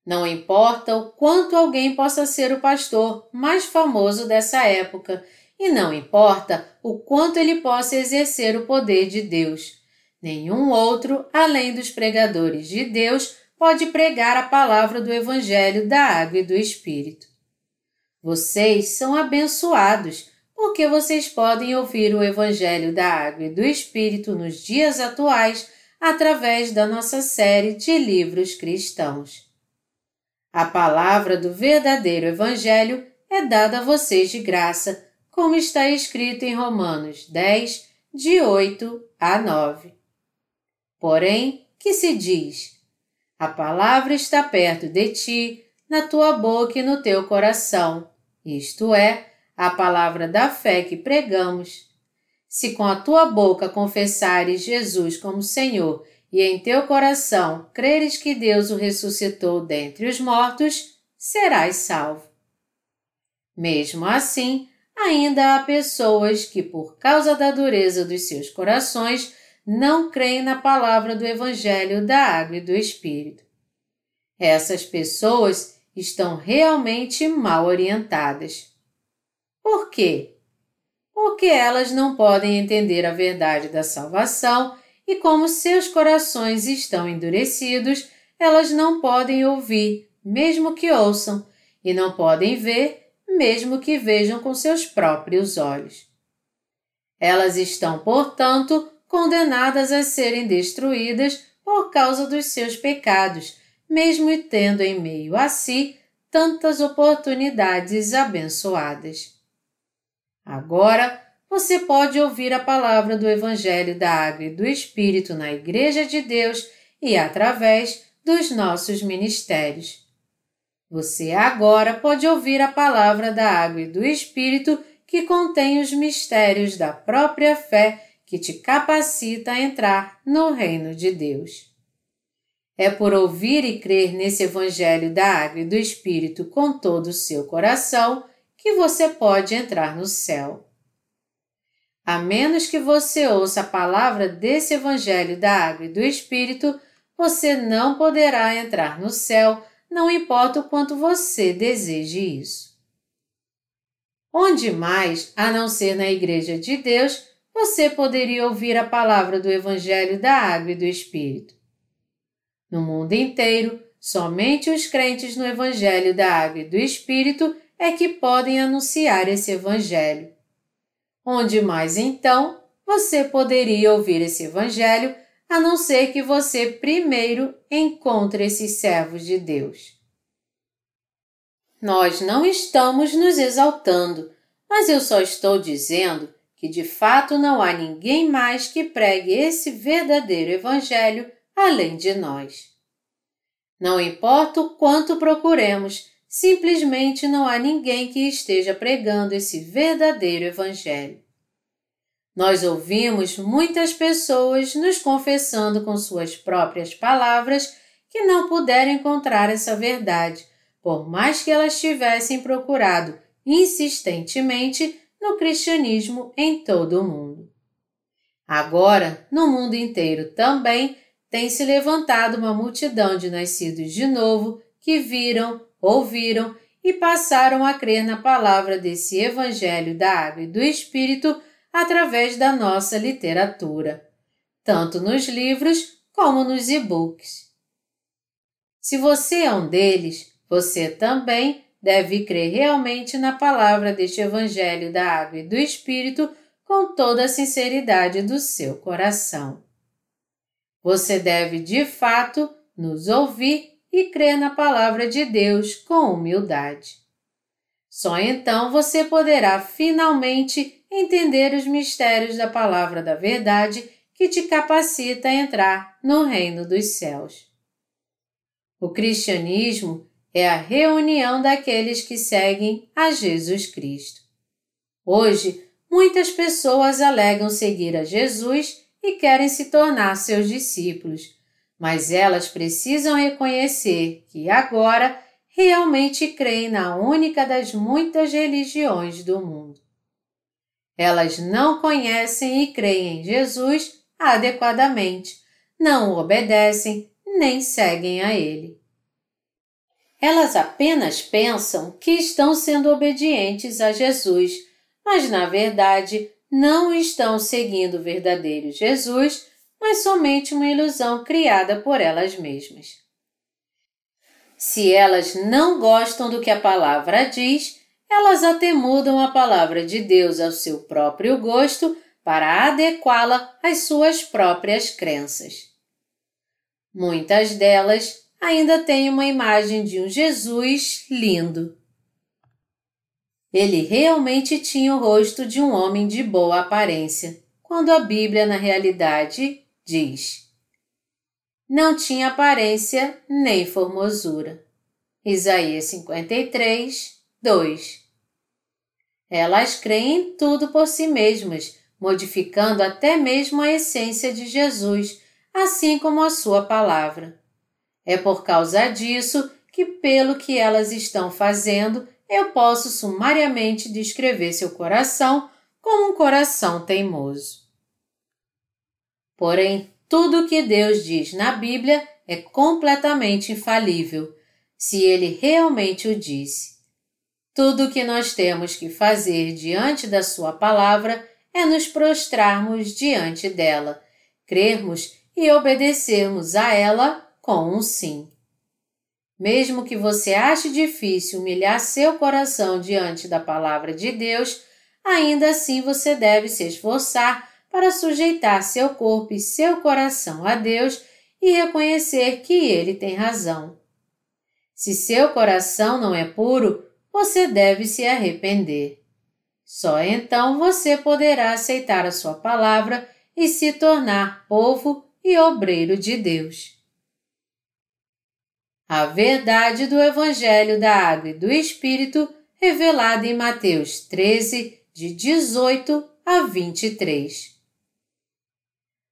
Não importa o quanto alguém possa ser o pastor mais famoso dessa época, e não importa o quanto ele possa exercer o poder de Deus. Nenhum outro, além dos pregadores de Deus, pode pregar a palavra do Evangelho da Água e do Espírito. Vocês são abençoados, porque vocês podem ouvir o Evangelho da Água e do Espírito nos dias atuais através da nossa série de livros cristãos. A palavra do verdadeiro Evangelho é dada a vocês de graça, como está escrito em Romanos 10, de 8 a 9. Porém, que se diz? A palavra está perto de ti, na tua boca e no teu coração, isto é, a palavra da fé que pregamos. Se com a tua boca confessares Jesus como Senhor e em teu coração creres que Deus o ressuscitou dentre os mortos, serás salvo. Mesmo assim, ainda há pessoas que, por causa da dureza dos seus corações, não creem na palavra do Evangelho da Água e do Espírito. Essas pessoas estão realmente mal orientadas. Por quê? Porque elas não podem entender a verdade da salvação e, como seus corações estão endurecidos, elas não podem ouvir, mesmo que ouçam, e não podem ver, mesmo que vejam com seus próprios olhos. Elas estão, portanto, condenadas a serem destruídas por causa dos seus pecados, mesmo tendo em meio a si tantas oportunidades abençoadas. Agora, você pode ouvir a palavra do Evangelho da Água e do Espírito na Igreja de Deus e através dos nossos ministérios. Você agora pode ouvir a palavra da Água e do Espírito que contém os mistérios da própria fé que te capacita a entrar no reino de Deus. É por ouvir e crer nesse Evangelho da Água e do Espírito com todo o seu coração que você pode entrar no céu. A menos que você ouça a palavra desse Evangelho da Água e do Espírito, você não poderá entrar no céu, não importa o quanto você deseje isso. Onde mais, a não ser na Igreja de Deus, você poderia ouvir a palavra do Evangelho da Água e do Espírito? No mundo inteiro, somente os crentes no Evangelho da Água e do Espírito é que podem anunciar esse Evangelho. Onde mais, então, você poderia ouvir esse Evangelho, a não ser que você primeiro encontre esses servos de Deus? Nós não estamos nos exaltando, mas eu só estou dizendo que de fato não há ninguém mais que pregue esse verdadeiro Evangelho além de nós. Não importa o quanto procuremos, simplesmente não há ninguém que esteja pregando esse verdadeiro Evangelho. Nós ouvimos muitas pessoas nos confessando com suas próprias palavras que não puderam encontrar essa verdade, por mais que elas tivessem procurado insistentemente no cristianismo em todo o mundo. Agora, no mundo inteiro também, tem se levantado uma multidão de nascidos de novo que viram, ouviram e passaram a crer na palavra desse Evangelho da Água e do Espírito através da nossa literatura, tanto nos livros como nos e-books. Se você é um deles, você também deve crer realmente na palavra deste Evangelho da Água e do Espírito com toda a sinceridade do seu coração. Você deve, de fato, nos ouvir e crer na palavra de Deus com humildade. Só então você poderá finalmente entender os mistérios da palavra da verdade que te capacita a entrar no reino dos céus. O cristianismo é a reunião daqueles que seguem a Jesus Cristo. Hoje, muitas pessoas alegam seguir a Jesus e querem se tornar seus discípulos, mas elas precisam reconhecer que agora realmente creem na única das muitas religiões do mundo. Elas não conhecem e creem em Jesus adequadamente, não o obedecem nem seguem a Ele. Elas apenas pensam que estão sendo obedientes a Jesus, mas na verdade não estão seguindo o verdadeiro Jesus, mas somente uma ilusão criada por elas mesmas. Se elas não gostam do que a palavra diz, elas até mudam a palavra de Deus ao seu próprio gosto para adequá-la às suas próprias crenças. Muitas delas ainda têm uma imagem de um Jesus lindo. Ele realmente tinha o rosto de um homem de boa aparência, quando a Bíblia, na realidade, diz: não tinha aparência nem formosura. Isaías 53, 2. Elas creem em tudo por si mesmas, modificando até mesmo a essência de Jesus, assim como a sua palavra. É por causa disso que, pelo que elas estão fazendo, eu posso sumariamente descrever seu coração como um coração teimoso. Porém, tudo o que Deus diz na Bíblia é completamente infalível, se Ele realmente o disse. Tudo o que nós temos que fazer diante da sua palavra é nos prostrarmos diante dela, crermos e obedecermos a ela com um sim. Mesmo que você ache difícil humilhar seu coração diante da palavra de Deus, ainda assim você deve se esforçar para sujeitar seu corpo e seu coração a Deus e reconhecer que Ele tem razão. Se seu coração não é puro, você deve se arrepender. Só então você poderá aceitar a sua palavra e se tornar povo e obreiro de Deus. A verdade do Evangelho da Água e do Espírito, revelada em Mateus 13, de 18 a 23.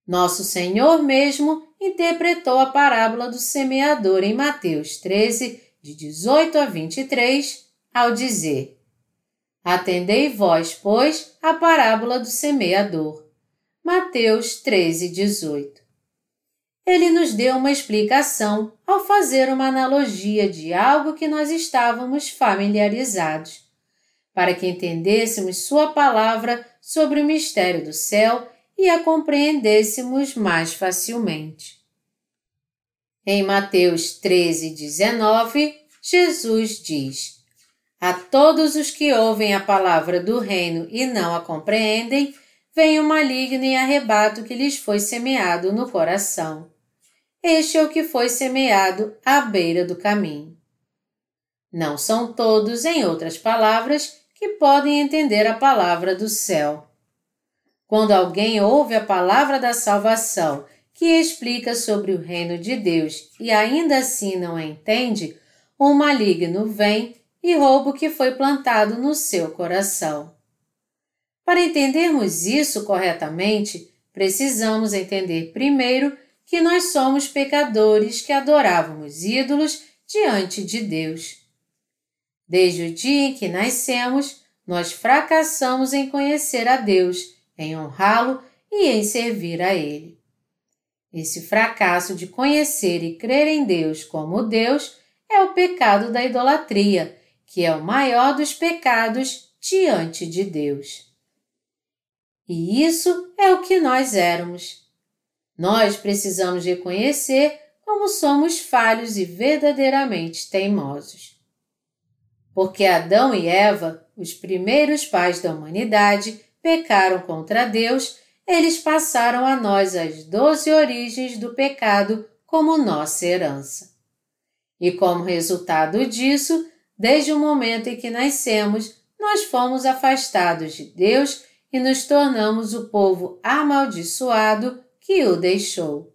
Nosso Senhor mesmo interpretou a parábola do semeador em Mateus 13, de 18 a 23, ao dizer: Atendei vós, pois, a parábola do semeador. Mateus 13, 18. Ele nos deu uma explicação ao fazer uma analogia de algo que nós estávamos familiarizados, para que entendêssemos sua palavra sobre o mistério do céu e a compreendêssemos mais facilmente. Em Mateus 13, 19, Jesus diz: A todos os que ouvem a palavra do reino e não a compreendem, vem o maligno e arrebata o que lhes foi semeado no coração. Este é o que foi semeado à beira do caminho. Não são todos, em outras palavras, que podem entender a palavra do céu. Quando alguém ouve a palavra da salvação, que explica sobre o reino de Deus e ainda assim não a entende, o maligno vem e rouba o que foi plantado no seu coração. Para entendermos isso corretamente, precisamos entender primeiro que nós somos pecadores que adorávamos ídolos diante de Deus. Desde o dia em que nascemos, nós fracassamos em conhecer a Deus, em honrá-lo e em servir a Ele. Esse fracasso de conhecer e crer em Deus como Deus é o pecado da idolatria, que é o maior dos pecados diante de Deus. E isso é o que nós éramos. Nós precisamos reconhecer como somos falhos e verdadeiramente teimosos. Porque Adão e Eva, os primeiros pais da humanidade, pecaram contra Deus, eles passaram a nós as 12 origens do pecado como nossa herança. E como resultado disso, desde o momento em que nascemos, nós fomos afastados de Deus e nos tornamos o povo amaldiçoado que o deixou.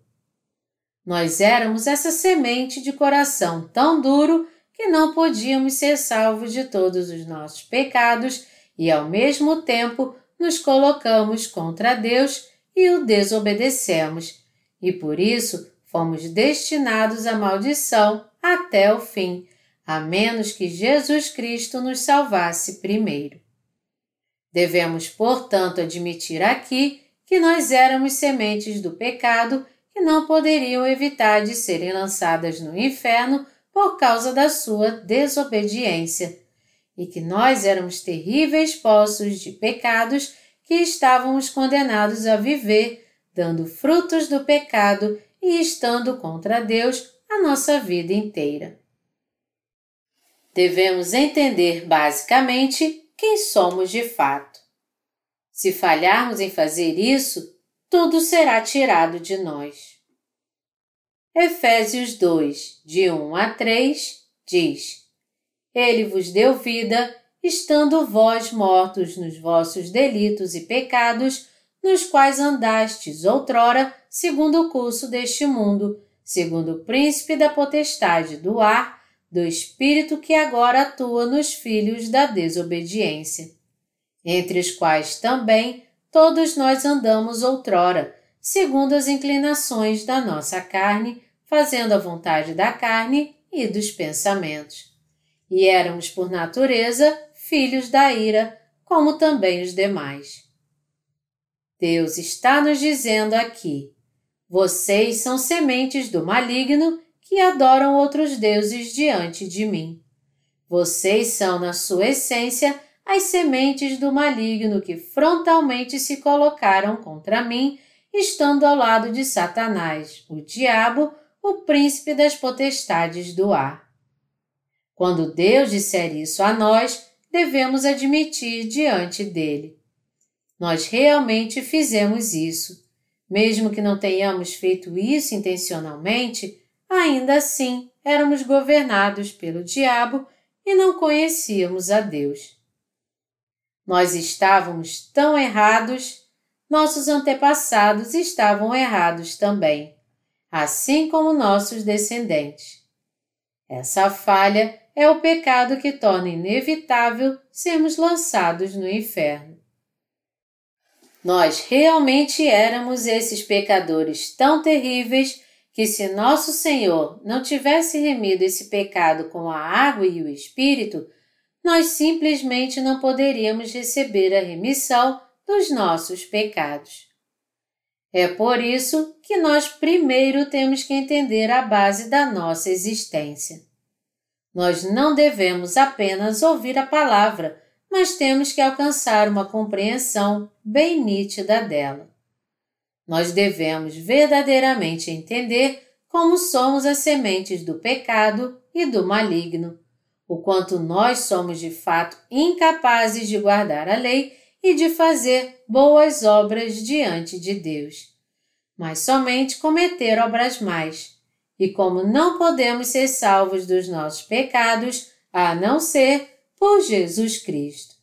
Nós éramos essa semente de coração tão duro que não podíamos ser salvos de todos os nossos pecados e, ao mesmo tempo, nos colocamos contra Deus e o desobedecemos, e por isso fomos destinados à maldição até o fim, a menos que Jesus Cristo nos salvasse primeiro. Devemos, portanto, admitir aqui que nós éramos sementes do pecado que não poderiam evitar de serem lançadas no inferno por causa da sua desobediência, e que nós éramos terríveis poços de pecados que estávamos condenados a viver, dando frutos do pecado e estando contra Deus a nossa vida inteira. Devemos entender basicamente quem somos de fato. Se falharmos em fazer isso, tudo será tirado de nós. Efésios 2, de 1 a 3, diz: Ele vos deu vida, estando vós mortos nos vossos delitos e pecados, nos quais andastes outrora, segundo o curso deste mundo, segundo o príncipe da potestade do ar, do espírito que agora atua nos filhos da desobediência, entre os quais também todos nós andamos outrora, segundo as inclinações da nossa carne, fazendo a vontade da carne e dos pensamentos. E éramos, por natureza, filhos da ira, como também os demais. Deus está nos dizendo aqui: vocês são sementes do maligno que adoram outros deuses diante de mim. Vocês são, na sua essência, as sementes do maligno que frontalmente se colocaram contra mim, estando ao lado de Satanás, o diabo, o príncipe das potestades do ar. Quando Deus disser isso a nós, devemos admitir diante dele: nós realmente fizemos isso. Mesmo que não tenhamos feito isso intencionalmente, ainda assim éramos governados pelo diabo e não conhecíamos a Deus. Nós estávamos tão errados, nossos antepassados estavam errados também, assim como nossos descendentes. Essa falha é o pecado que torna inevitável sermos lançados no inferno. Nós realmente éramos esses pecadores tão terríveis que, se nosso Senhor não tivesse remido esse pecado com a água e o Espírito, nós simplesmente não poderíamos receber a remissão dos nossos pecados. É por isso que nós primeiro temos que entender a base da nossa existência. Nós não devemos apenas ouvir a palavra, mas temos que alcançar uma compreensão bem nítida dela. Nós devemos verdadeiramente entender como somos as sementes do pecado e do maligno, o quanto nós somos de fato incapazes de guardar a lei e de fazer boas obras diante de Deus, mas somente cometer obras más, e como não podemos ser salvos dos nossos pecados a não ser por Jesus Cristo.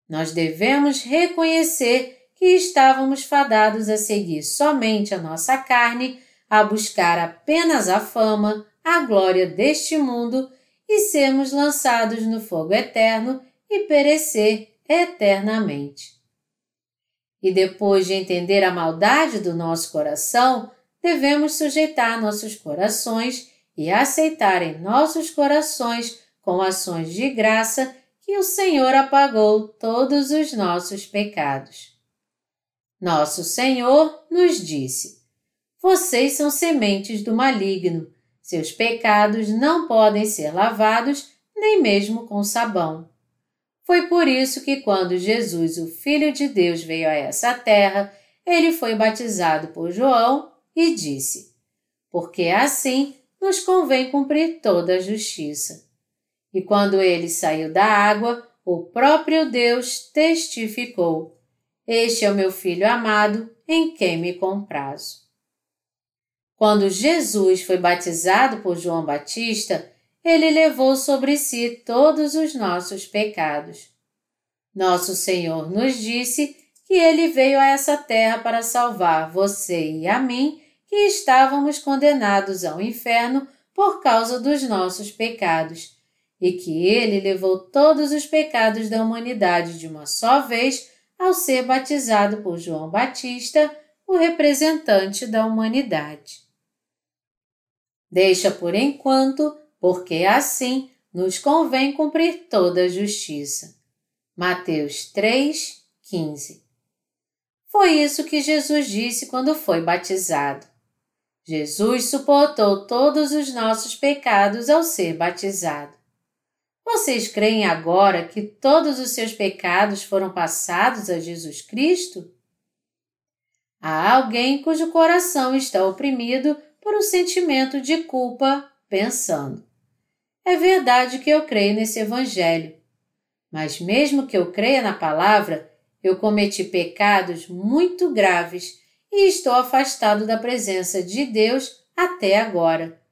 Nós devemos reconhecer que estávamos fadados a seguir somente a nossa carne, a buscar apenas a fama, a glória deste mundo e sermos lançados no fogo eterno e perecer eternamente. E depois de entender a maldade do nosso coração, devemos sujeitar nossos corações e aceitar em nossos corações, com ações de graça, que o Senhor apagou todos os nossos pecados. Nosso Senhor nos disse: vocês são sementes do maligno, seus pecados não podem ser lavados nem mesmo com sabão. Foi por isso que quando Jesus, o Filho de Deus, veio a essa terra, ele foi batizado por João e disse: porque assim nos convém cumprir toda a justiça. E quando ele saiu da água, o próprio Deus testificou: este é o meu Filho amado, em quem me comprazo. Quando Jesus foi batizado por João Batista, ele levou sobre si todos os nossos pecados. Nosso Senhor nos disse que ele veio a essa terra para salvar você e a mim, que estávamos condenados ao inferno por causa dos nossos pecados, e que ele levou todos os pecados da humanidade de uma só vez ao ser batizado por João Batista, o representante da humanidade. Deixa por enquanto, porque assim nos convém cumprir toda a justiça. Mateus 3:15. Foi isso que Jesus disse quando foi batizado. Jesus suportou todos os nossos pecados ao ser batizado. Vocês creem agora que todos os seus pecados foram passados a Jesus Cristo? Há alguém cujo coração está oprimido por um sentimento de culpa, pensando: é verdade que eu creio nesse Evangelho, mas mesmo que eu creia na palavra, eu cometi pecados muito graves e estou afastado da presença de Deus até agora.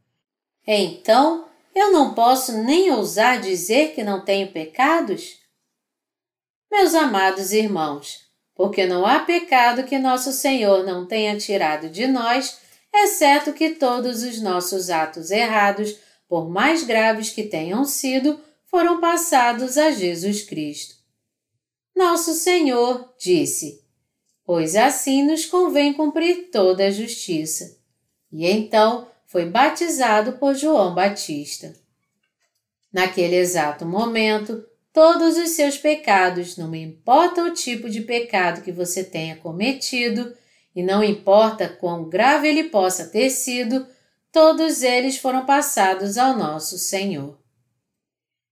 Então, eu não posso nem ousar dizer que não tenho pecados? Meus amados irmãos, porque não há pecado que nosso Senhor não tenha tirado de nós, exceto que todos os nossos atos errados, por mais graves que tenham sido, foram passados a Jesus Cristo. Nosso Senhor disse: pois assim nos convém cumprir toda a justiça. E então foi batizado por João Batista. Naquele exato momento, todos os seus pecados, não importa o tipo de pecado que você tenha cometido, e não importa quão grave ele possa ter sido, todos eles foram passados ao nosso Senhor.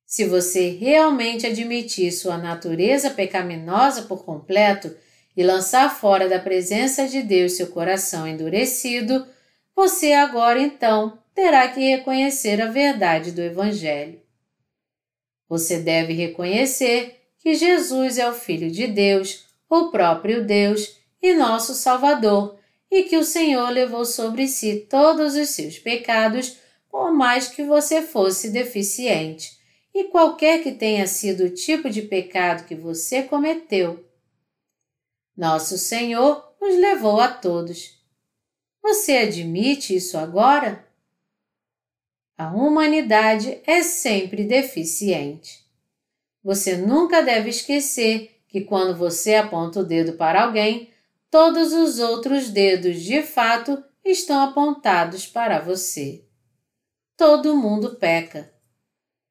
Se você realmente admitir sua natureza pecaminosa por completo e lançar fora da presença de Deus seu coração endurecido, você agora então terá que reconhecer a verdade do Evangelho. Você deve reconhecer que Jesus é o Filho de Deus, o próprio Deus e nosso Salvador, e que o Senhor levou sobre si todos os seus pecados, por mais que você fosse deficiente, e qualquer que tenha sido o tipo de pecado que você cometeu. Nosso Senhor os levou a todos. Você admite isso agora? A humanidade é sempre deficiente. Você nunca deve esquecer que quando você aponta o dedo para alguém, todos os outros dedos de fato estão apontados para você. Todo mundo peca.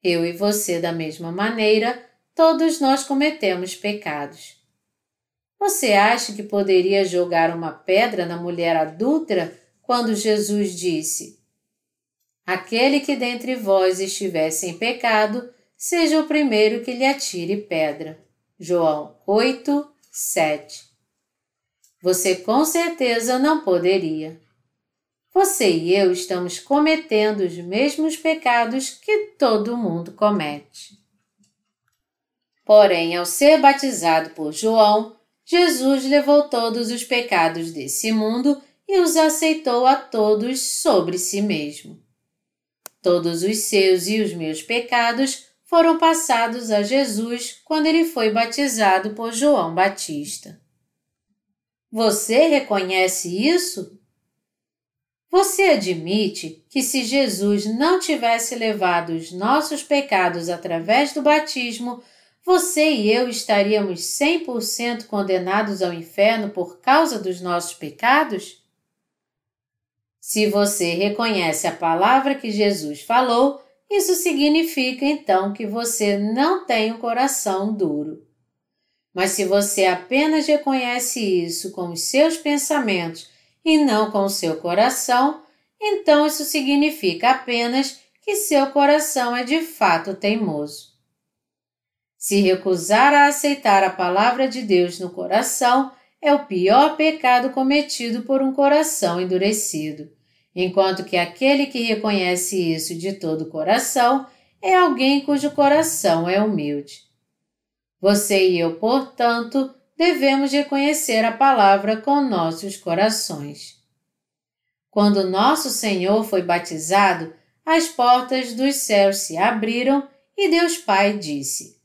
Eu e você da mesma maneira, todos nós cometemos pecados. Você acha que poderia jogar uma pedra na mulher adúltera quando Jesus disse: aquele que dentre vós estiver sem pecado, seja o primeiro que lhe atire pedra. João 8, 7. Você com certeza não poderia. Você e eu estamos cometendo os mesmos pecados que todo mundo comete. Porém, ao ser batizado por João, Jesus levou todos os pecados desse mundo e os aceitou a todos sobre si mesmo. Todos os seus e os meus pecados foram passados a Jesus quando ele foi batizado por João Batista. Você reconhece isso? Você admite que se Jesus não tivesse levado os nossos pecados através do batismo, você e eu estaríamos 100% condenados ao inferno por causa dos nossos pecados? Se você reconhece a palavra que Jesus falou, isso significa então que você não tem um coração duro. Mas se você apenas reconhece isso com os seus pensamentos e não com o seu coração, então isso significa apenas que seu coração é de fato teimoso. Se recusar a aceitar a palavra de Deus no coração é o pior pecado cometido por um coração endurecido, enquanto que aquele que reconhece isso de todo o coração é alguém cujo coração é humilde. Você e eu, portanto, devemos reconhecer a palavra com nossos corações. Quando nosso Senhor foi batizado, as portas dos céus se abriram e Deus Pai disse: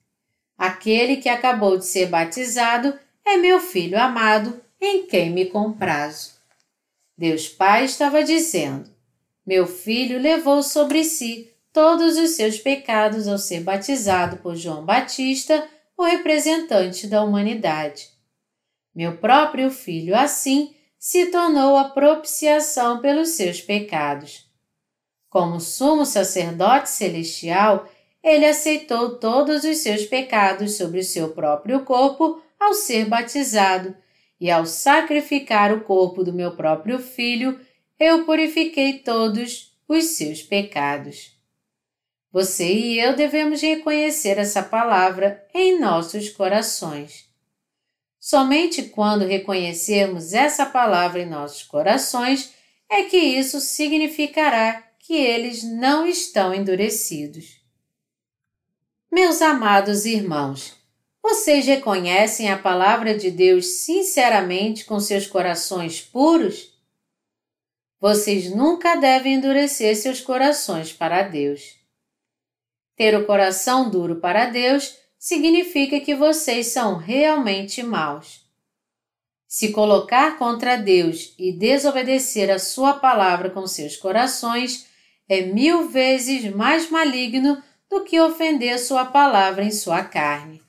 aquele que acabou de ser batizado é meu Filho amado, em quem me comprazo. Deus Pai estava dizendo: meu Filho levou sobre si todos os seus pecados ao ser batizado por João Batista, o representante da humanidade. Meu próprio Filho, assim, se tornou a propiciação pelos seus pecados. Como sumo sacerdote celestial, ele aceitou todos os seus pecados sobre o seu próprio corpo ao ser batizado, e ao sacrificar o corpo do meu próprio Filho, eu purifiquei todos os seus pecados. Você e eu devemos reconhecer essa palavra em nossos corações. Somente quando reconhecermos essa palavra em nossos corações é que isso significará que eles não estão endurecidos. Meus amados irmãos, vocês reconhecem a palavra de Deus sinceramente com seus corações puros? Vocês nunca devem endurecer seus corações para Deus. Ter o coração duro para Deus significa que vocês são realmente maus. Se colocar contra Deus e desobedecer a sua palavra com seus corações é 1000 vezes mais maligno do que ofender sua palavra em sua carne.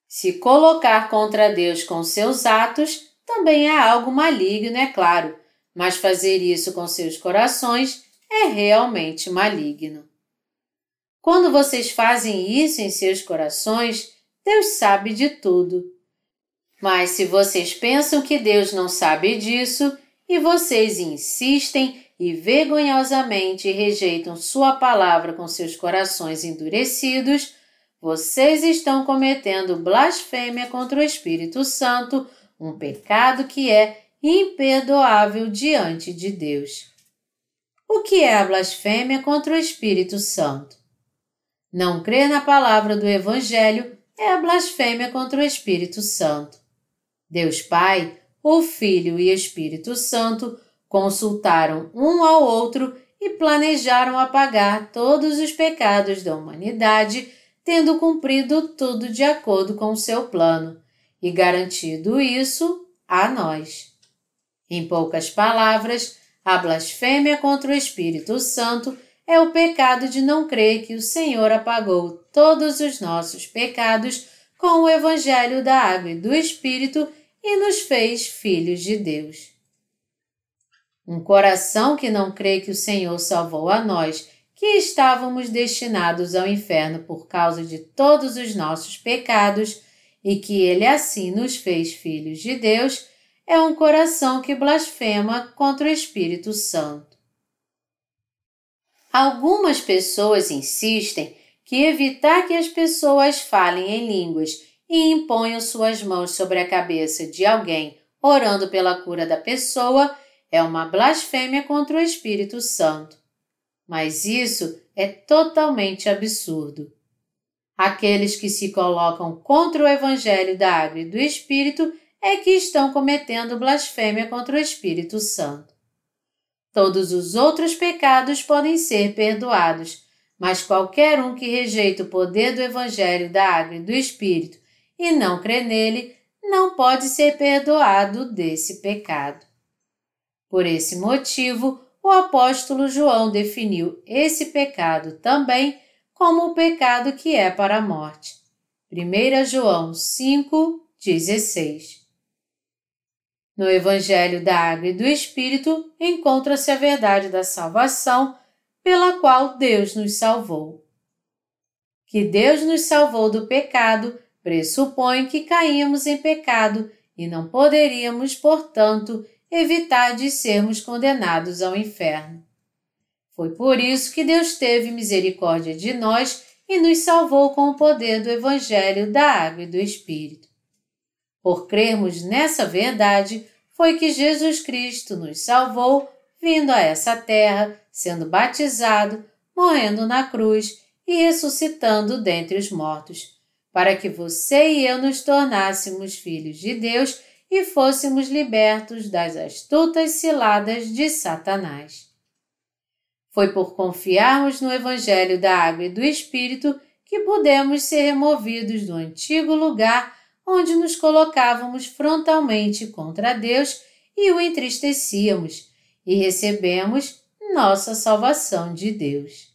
Se colocar contra Deus com seus atos também é algo maligno, é claro, mas fazer isso com seus corações é realmente maligno. Quando vocês fazem isso em seus corações, Deus sabe de tudo. Mas se vocês pensam que Deus não sabe disso e vocês insistem e vergonhosamente rejeitam sua palavra com seus corações endurecidos, vocês estão cometendo blasfêmia contra o Espírito Santo, um pecado que é imperdoável diante de Deus. O que é a blasfêmia contra o Espírito Santo? Não crer na palavra do Evangelho é a blasfêmia contra o Espírito Santo. Deus Pai, o Filho e o Espírito Santo consultaram um ao outro e planejaram apagar todos os pecados da humanidade, tendo cumprido tudo de acordo com o seu plano, e garantido isso a nós. Em poucas palavras, a blasfêmia contra o Espírito Santo é o pecado de não crer que o Senhor apagou todos os nossos pecados com o Evangelho da Água e do Espírito e nos fez filhos de Deus. Um coração que não crê que o Senhor salvou a nós, que estávamos destinados ao inferno por causa de todos os nossos pecados e que Ele assim nos fez filhos de Deus, é um coração que blasfema contra o Espírito Santo. Algumas pessoas insistem que evitar que as pessoas falem em línguas e imponham suas mãos sobre a cabeça de alguém orando pela cura da pessoa é uma blasfêmia contra o Espírito Santo. Mas isso é totalmente absurdo. Aqueles que se colocam contra o Evangelho da Água e do Espírito é que estão cometendo blasfêmia contra o Espírito Santo. Todos os outros pecados podem ser perdoados, mas qualquer um que rejeita o poder do Evangelho da Água e do Espírito e não crê nele, não pode ser perdoado desse pecado. Por esse motivo, o apóstolo João definiu esse pecado também como o pecado que é para a morte. 1 João 5:16. No Evangelho da Água e do Espírito encontra-se a verdade da salvação pela qual Deus nos salvou. Que Deus nos salvou do pecado pressupõe que caímos em pecado e não poderíamos, portanto, evitar de sermos condenados ao inferno. Foi por isso que Deus teve misericórdia de nós e nos salvou com o poder do Evangelho da Água e do Espírito. Por crermos nessa verdade, foi que Jesus Cristo nos salvou, vindo a essa terra, sendo batizado, morrendo na cruz e ressuscitando dentre os mortos, para que você e eu nos tornássemos filhos de Deus e fôssemos libertos das astutas ciladas de Satanás. Foi por confiarmos no Evangelho da Água e do Espírito que pudemos ser removidos do antigo lugar onde nos colocávamos frontalmente contra Deus e o entristecíamos, e recebemos nossa salvação de Deus.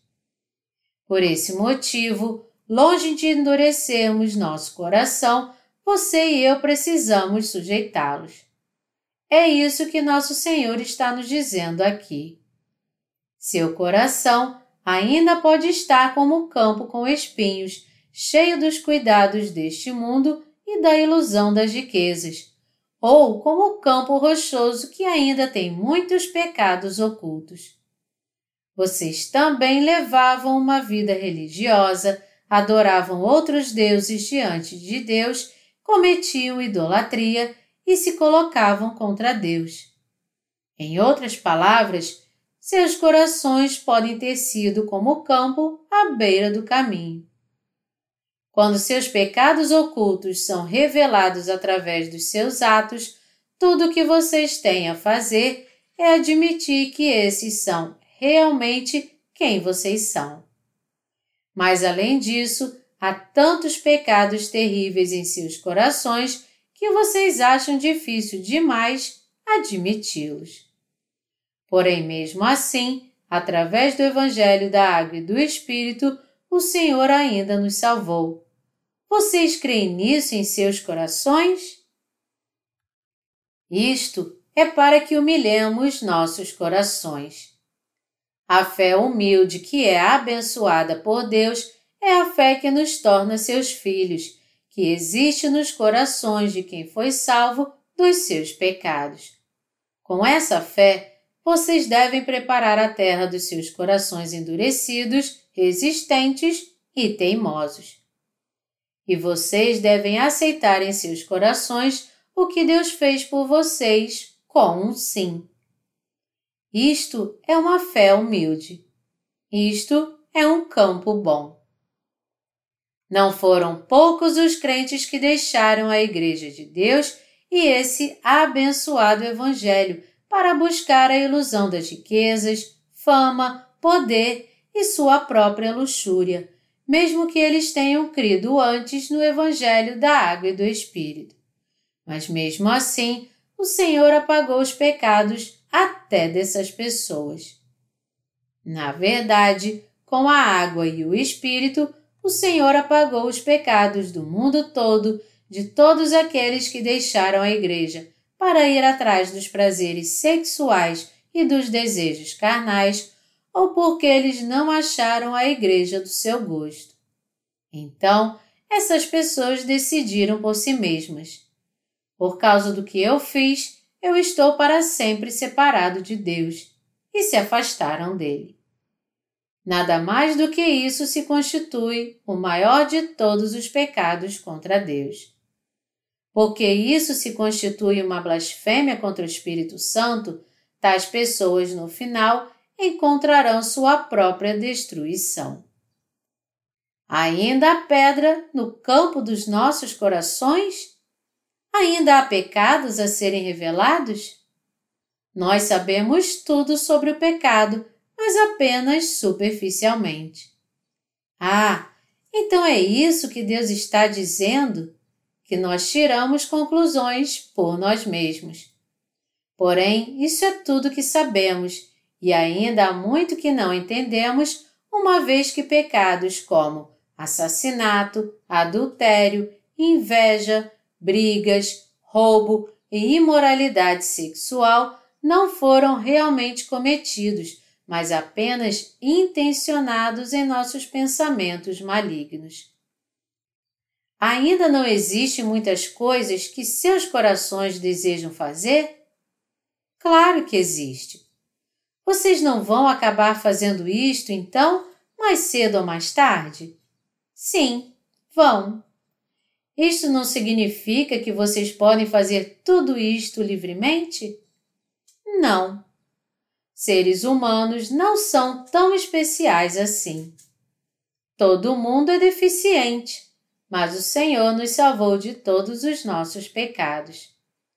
Por esse motivo, longe de endurecermos nosso coração, você e eu precisamos sujeitá-los. É isso que nosso Senhor está nos dizendo aqui. Seu coração ainda pode estar como o campo com espinhos, cheio dos cuidados deste mundo e da ilusão das riquezas, ou como o campo rochoso que ainda tem muitos pecados ocultos. Vocês também levavam uma vida religiosa, adoravam outros deuses diante de Deus, cometiam idolatria e se colocavam contra Deus. Em outras palavras, seus corações podem ter sido como o campo à beira do caminho. Quando seus pecados ocultos são revelados através dos seus atos, tudo o que vocês têm a fazer é admitir que esses são realmente quem vocês são. Mas, além disso, há tantos pecados terríveis em seus corações que vocês acham difícil demais admiti-los. Porém, mesmo assim, através do Evangelho da Água e do Espírito, o Senhor ainda nos salvou. Vocês creem nisso em seus corações? Isto é para que humilhemos nossos corações. A fé humilde que é abençoada por Deus é a fé que nos torna seus filhos, que existe nos corações de quem foi salvo dos seus pecados. Com essa fé, vocês devem preparar a terra dos seus corações endurecidos, resistentes e teimosos. E vocês devem aceitar em seus corações o que Deus fez por vocês com um sim. Isto é uma fé humilde. Isto é um campo bom. Não foram poucos os crentes que deixaram a Igreja de Deus e esse abençoado Evangelho para buscar a ilusão das riquezas, fama, poder e sua própria luxúria, mesmo que eles tenham crido antes no Evangelho da Água e do Espírito. Mas mesmo assim, o Senhor apagou os pecados até dessas pessoas. Na verdade, com a água e o Espírito, o Senhor apagou os pecados do mundo todo, de todos aqueles que deixaram a igreja para ir atrás dos prazeres sexuais e dos desejos carnais, ou porque eles não acharam a igreja do seu gosto. Então, essas pessoas decidiram por si mesmas. Por causa do que eu fiz, eu estou para sempre separado de Deus, e se afastaram dele. Nada mais do que isso se constitui o maior de todos os pecados contra Deus. Porque isso se constitui uma blasfêmia contra o Espírito Santo, tais pessoas, no final, encontrarão sua própria destruição. Ainda há pedra no campo dos nossos corações? Ainda há pecados a serem revelados? Nós sabemos tudo sobre o pecado, mas apenas superficialmente. Ah, então é isso que Deus está dizendo? Que nós tiramos conclusões por nós mesmos. Porém, isso é tudo que sabemos, e ainda há muito que não entendemos, uma vez que pecados como assassinato, adultério, inveja, brigas, roubo e imoralidade sexual não foram realmente cometidos, mas apenas intencionados em nossos pensamentos malignos. Ainda não existem muitas coisas que seus corações desejam fazer? Claro que existe. Vocês não vão acabar fazendo isto, então, mais cedo ou mais tarde? Sim, vão. Isto não significa que vocês podem fazer tudo isto livremente? Não. Seres humanos não são tão especiais assim. Todo mundo é deficiente, mas o Senhor nos salvou de todos os nossos pecados.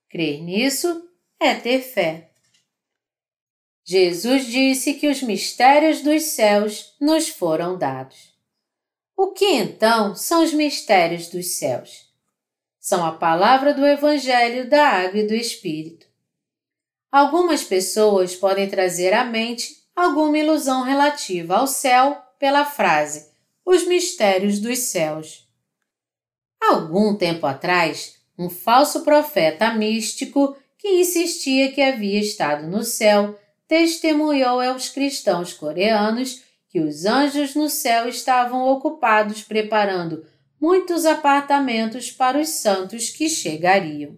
Crer nisso é ter fé. Jesus disse que os mistérios dos céus nos foram dados. O que então são os mistérios dos céus? São a palavra do Evangelho da Água e do Espírito. Algumas pessoas podem trazer à mente alguma ilusão relativa ao céu pela frase "os mistérios dos céus". Algum tempo atrás, um falso profeta místico que insistia que havia estado no céu testemunhou aos cristãos coreanos que os anjos no céu estavam ocupados preparando muitos apartamentos para os santos que chegariam.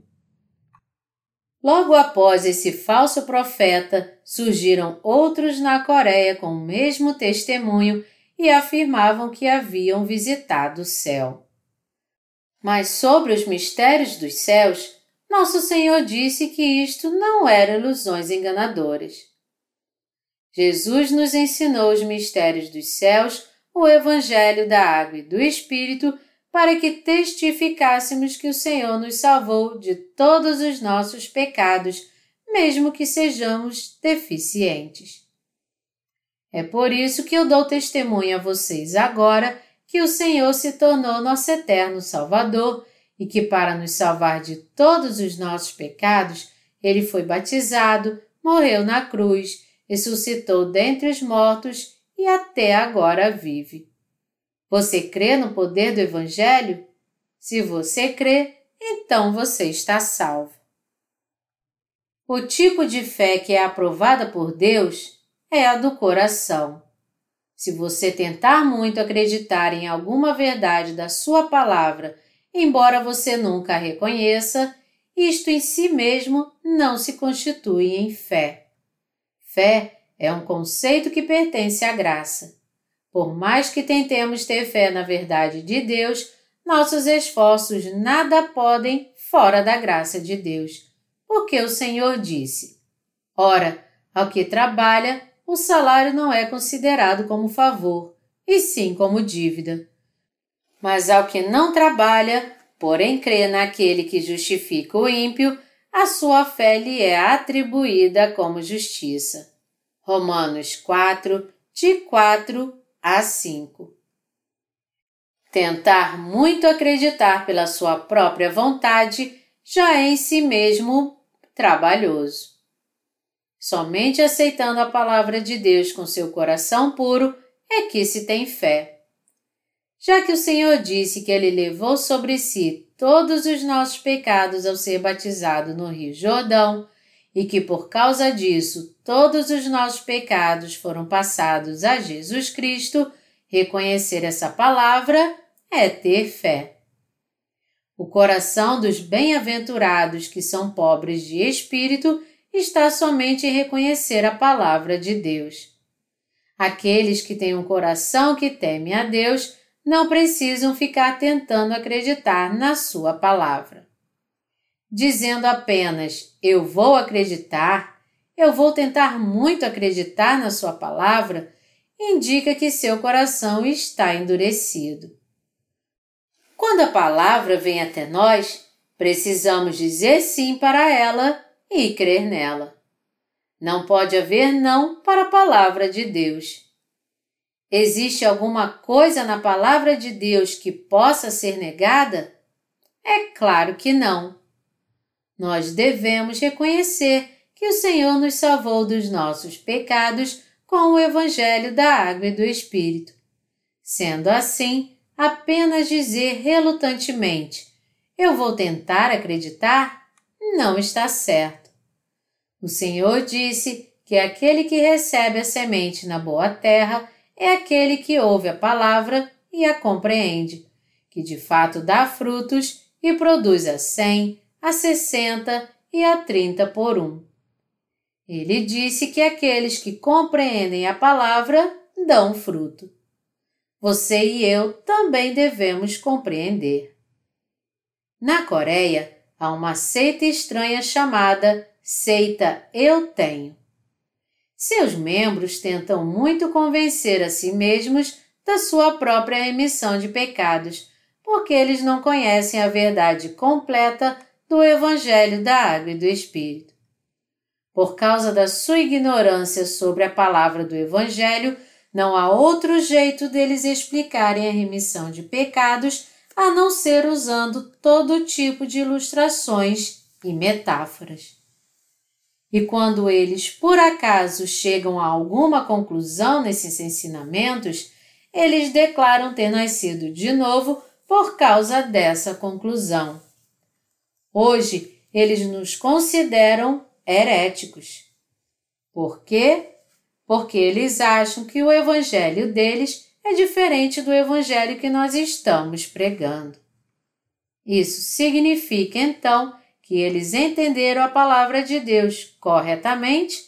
Logo após esse falso profeta, surgiram outros na Coreia com o mesmo testemunho e afirmavam que haviam visitado o céu. Mas sobre os mistérios dos céus, nosso Senhor disse que isto não eram ilusões enganadoras. Jesus nos ensinou os mistérios dos céus, o Evangelho da Água e do Espírito, para que testificássemos que o Senhor nos salvou de todos os nossos pecados, mesmo que sejamos deficientes. É por isso que eu dou testemunho a vocês agora que o Senhor se tornou nosso eterno Salvador e que, para nos salvar de todos os nossos pecados, Ele foi batizado, morreu na cruz, ressuscitou dentre os mortos e até agora vive. Você crê no poder do Evangelho? Se você crê, então você está salvo. O tipo de fé que é aprovada por Deus é a do coração. Se você tentar muito acreditar em alguma verdade da sua palavra, embora você nunca a reconheça, isto em si mesmo não se constitui em fé. Fé é um conceito que pertence à graça. Por mais que tentemos ter fé na verdade de Deus, nossos esforços nada podem fora da graça de Deus, porque o Senhor disse: "Ora, ao que trabalha, o salário não é considerado como favor, e sim como dívida. Mas ao que não trabalha, porém crê naquele que justifica o ímpio, a sua fé lhe é atribuída como justiça." Romanos 4, de 4 a 5. Tentar muito acreditar pela sua própria vontade já é em si mesmo trabalhoso. Somente aceitando a palavra de Deus com seu coração puro é que se tem fé. Já que o Senhor disse que Ele levou sobre si todos os nossos pecados ao ser batizado no Rio Jordão e que por causa disso todos os nossos pecados foram passados a Jesus Cristo, reconhecer essa palavra é ter fé. O coração dos bem-aventurados que são pobres de espírito está somente em reconhecer a palavra de Deus. Aqueles que têm um coração que teme a Deus não precisam ficar tentando acreditar na sua palavra. Dizendo apenas, eu vou acreditar, eu vou tentar muito acreditar na sua palavra, indica que seu coração está endurecido. Quando a palavra vem até nós, precisamos dizer sim para ela e crer nela. Não pode haver não para a palavra de Deus. Existe alguma coisa na palavra de Deus que possa ser negada? É claro que não. Nós devemos reconhecer que o Senhor nos salvou dos nossos pecados com o Evangelho da Água e do Espírito. Sendo assim, apenas dizer relutantemente, eu vou tentar acreditar, não está certo. O Senhor disse que aquele que recebe a semente na boa terra é aquele que ouve a palavra e a compreende, que de fato dá frutos e produz a 100, a 60 e a 30 por 1. Ele disse que aqueles que compreendem a palavra dão fruto. Você e eu também devemos compreender. Na Coreia, há uma seita estranha chamada Seita Eu Tenho. Seus membros tentam muito convencer a si mesmos da sua própria remissão de pecados, porque eles não conhecem a verdade completa do Evangelho da Água e do Espírito. Por causa da sua ignorância sobre a palavra do Evangelho, não há outro jeito deles explicarem a remissão de pecados a não ser usando todo tipo de ilustrações e metáforas. E quando eles, por acaso, chegam a alguma conclusão nesses ensinamentos, eles declaram ter nascido de novo por causa dessa conclusão. Hoje, eles nos consideram heréticos. Por quê? Porque eles acham que o evangelho deles é diferente do evangelho que nós estamos pregando. Isso significa, então, que eles entenderam a palavra de Deus corretamente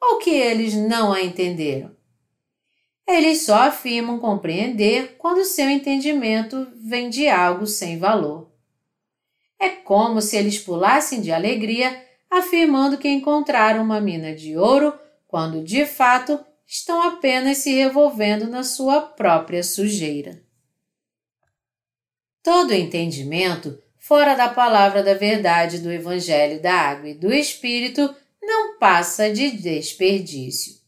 ou que eles não a entenderam. Eles só afirmam compreender quando seu entendimento vem de algo sem valor. É como se eles pulassem de alegria afirmando que encontraram uma mina de ouro quando, de fato, estão apenas se revolvendo na sua própria sujeira. Todo entendimento fora da palavra da verdade do Evangelho da Água e do Espírito não passa de desperdício.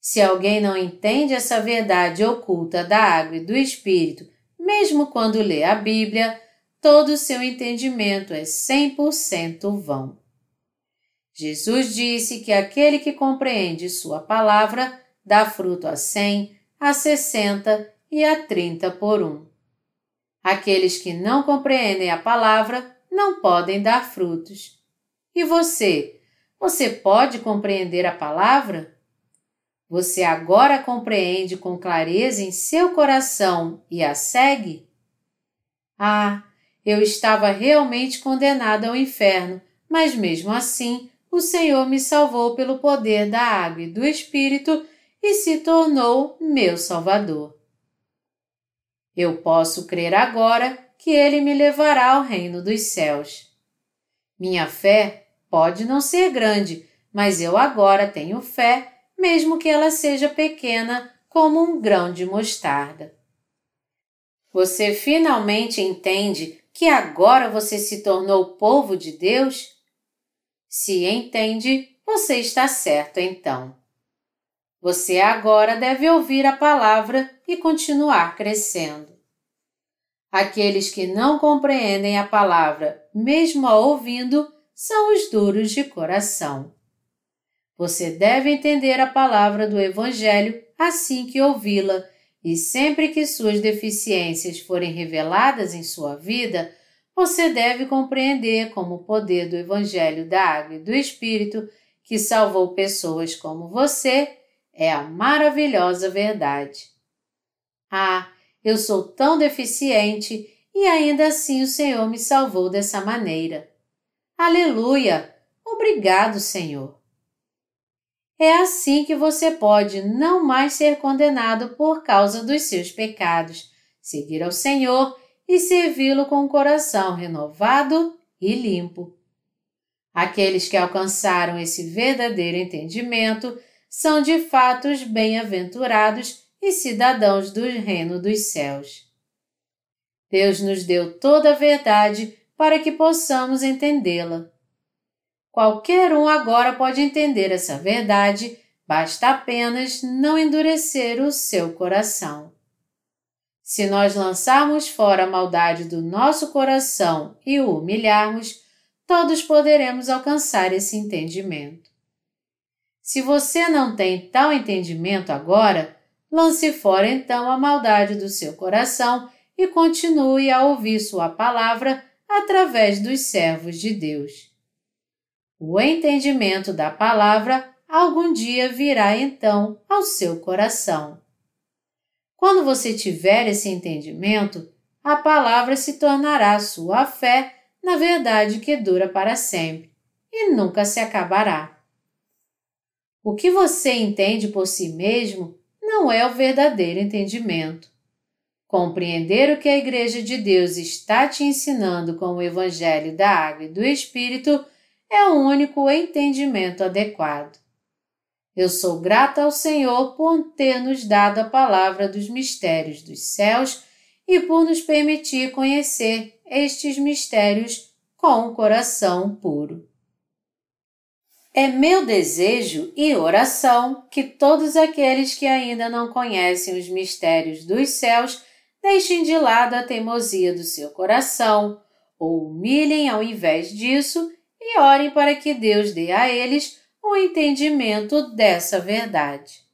Se alguém não entende essa verdade oculta da água e do Espírito, mesmo quando lê a Bíblia, todo o seu entendimento é 100% vão. Jesus disse que aquele que compreende sua palavra dá fruto a 100, a 60 e a 30 por 1. Aqueles que não compreendem a palavra não podem dar frutos. E você? Você pode compreender a palavra? Você agora compreende com clareza em seu coração e a segue? Ah, eu estava realmente condenada ao inferno, mas mesmo assim o Senhor me salvou pelo poder da água e do Espírito e se tornou meu Salvador. Eu posso crer agora que Ele me levará ao reino dos céus. Minha fé pode não ser grande, mas eu agora tenho fé, mesmo que ela seja pequena, como um grão de mostarda. Você finalmente entende que agora você se tornou povo de Deus? Se entende, você está certo então. Você agora deve ouvir a palavra e continuar crescendo. Aqueles que não compreendem a palavra, mesmo a ouvindo, são os duros de coração. Você deve entender a palavra do Evangelho assim que ouvi-la E sempre que suas deficiências forem reveladas em sua vida, você deve compreender como o poder do Evangelho da Água e do Espírito, que salvou pessoas como você, é a maravilhosa verdade. Ah, eu sou tão deficiente e ainda assim o Senhor me salvou dessa maneira. Aleluia! Obrigado, Senhor! É assim que você pode não mais ser condenado por causa dos seus pecados, seguir ao Senhor e servi-lo com um coração renovado e limpo. Aqueles que alcançaram esse verdadeiro entendimento são de fato os bem-aventurados e cidadãos do reino dos céus. Deus nos deu toda a verdade para que possamos entendê-la. Qualquer um agora pode entender essa verdade, basta apenas não endurecer o seu coração. Se nós lançarmos fora a maldade do nosso coração e o humilharmos, todos poderemos alcançar esse entendimento. Se você não tem tal entendimento agora, lance fora então a maldade do seu coração e continue a ouvir sua palavra através dos servos de Deus. O entendimento da palavra algum dia virá então ao seu coração. Quando você tiver esse entendimento, a palavra se tornará sua fé na verdade que dura para sempre e nunca se acabará. O que você entende por si mesmo não é o verdadeiro entendimento. Compreender o que a Igreja de Deus está te ensinando com o Evangelho da Água e do Espírito é o único entendimento adequado. Eu sou grata ao Senhor por ter nos dado a palavra dos mistérios dos céus e por nos permitir conhecer estes mistérios com um coração puro. É meu desejo e oração que todos aqueles que ainda não conhecem os mistérios dos céus deixem de lado a teimosia do seu coração, ou humilhem ao invés disso e orem para que Deus dê a eles o entendimento dessa verdade.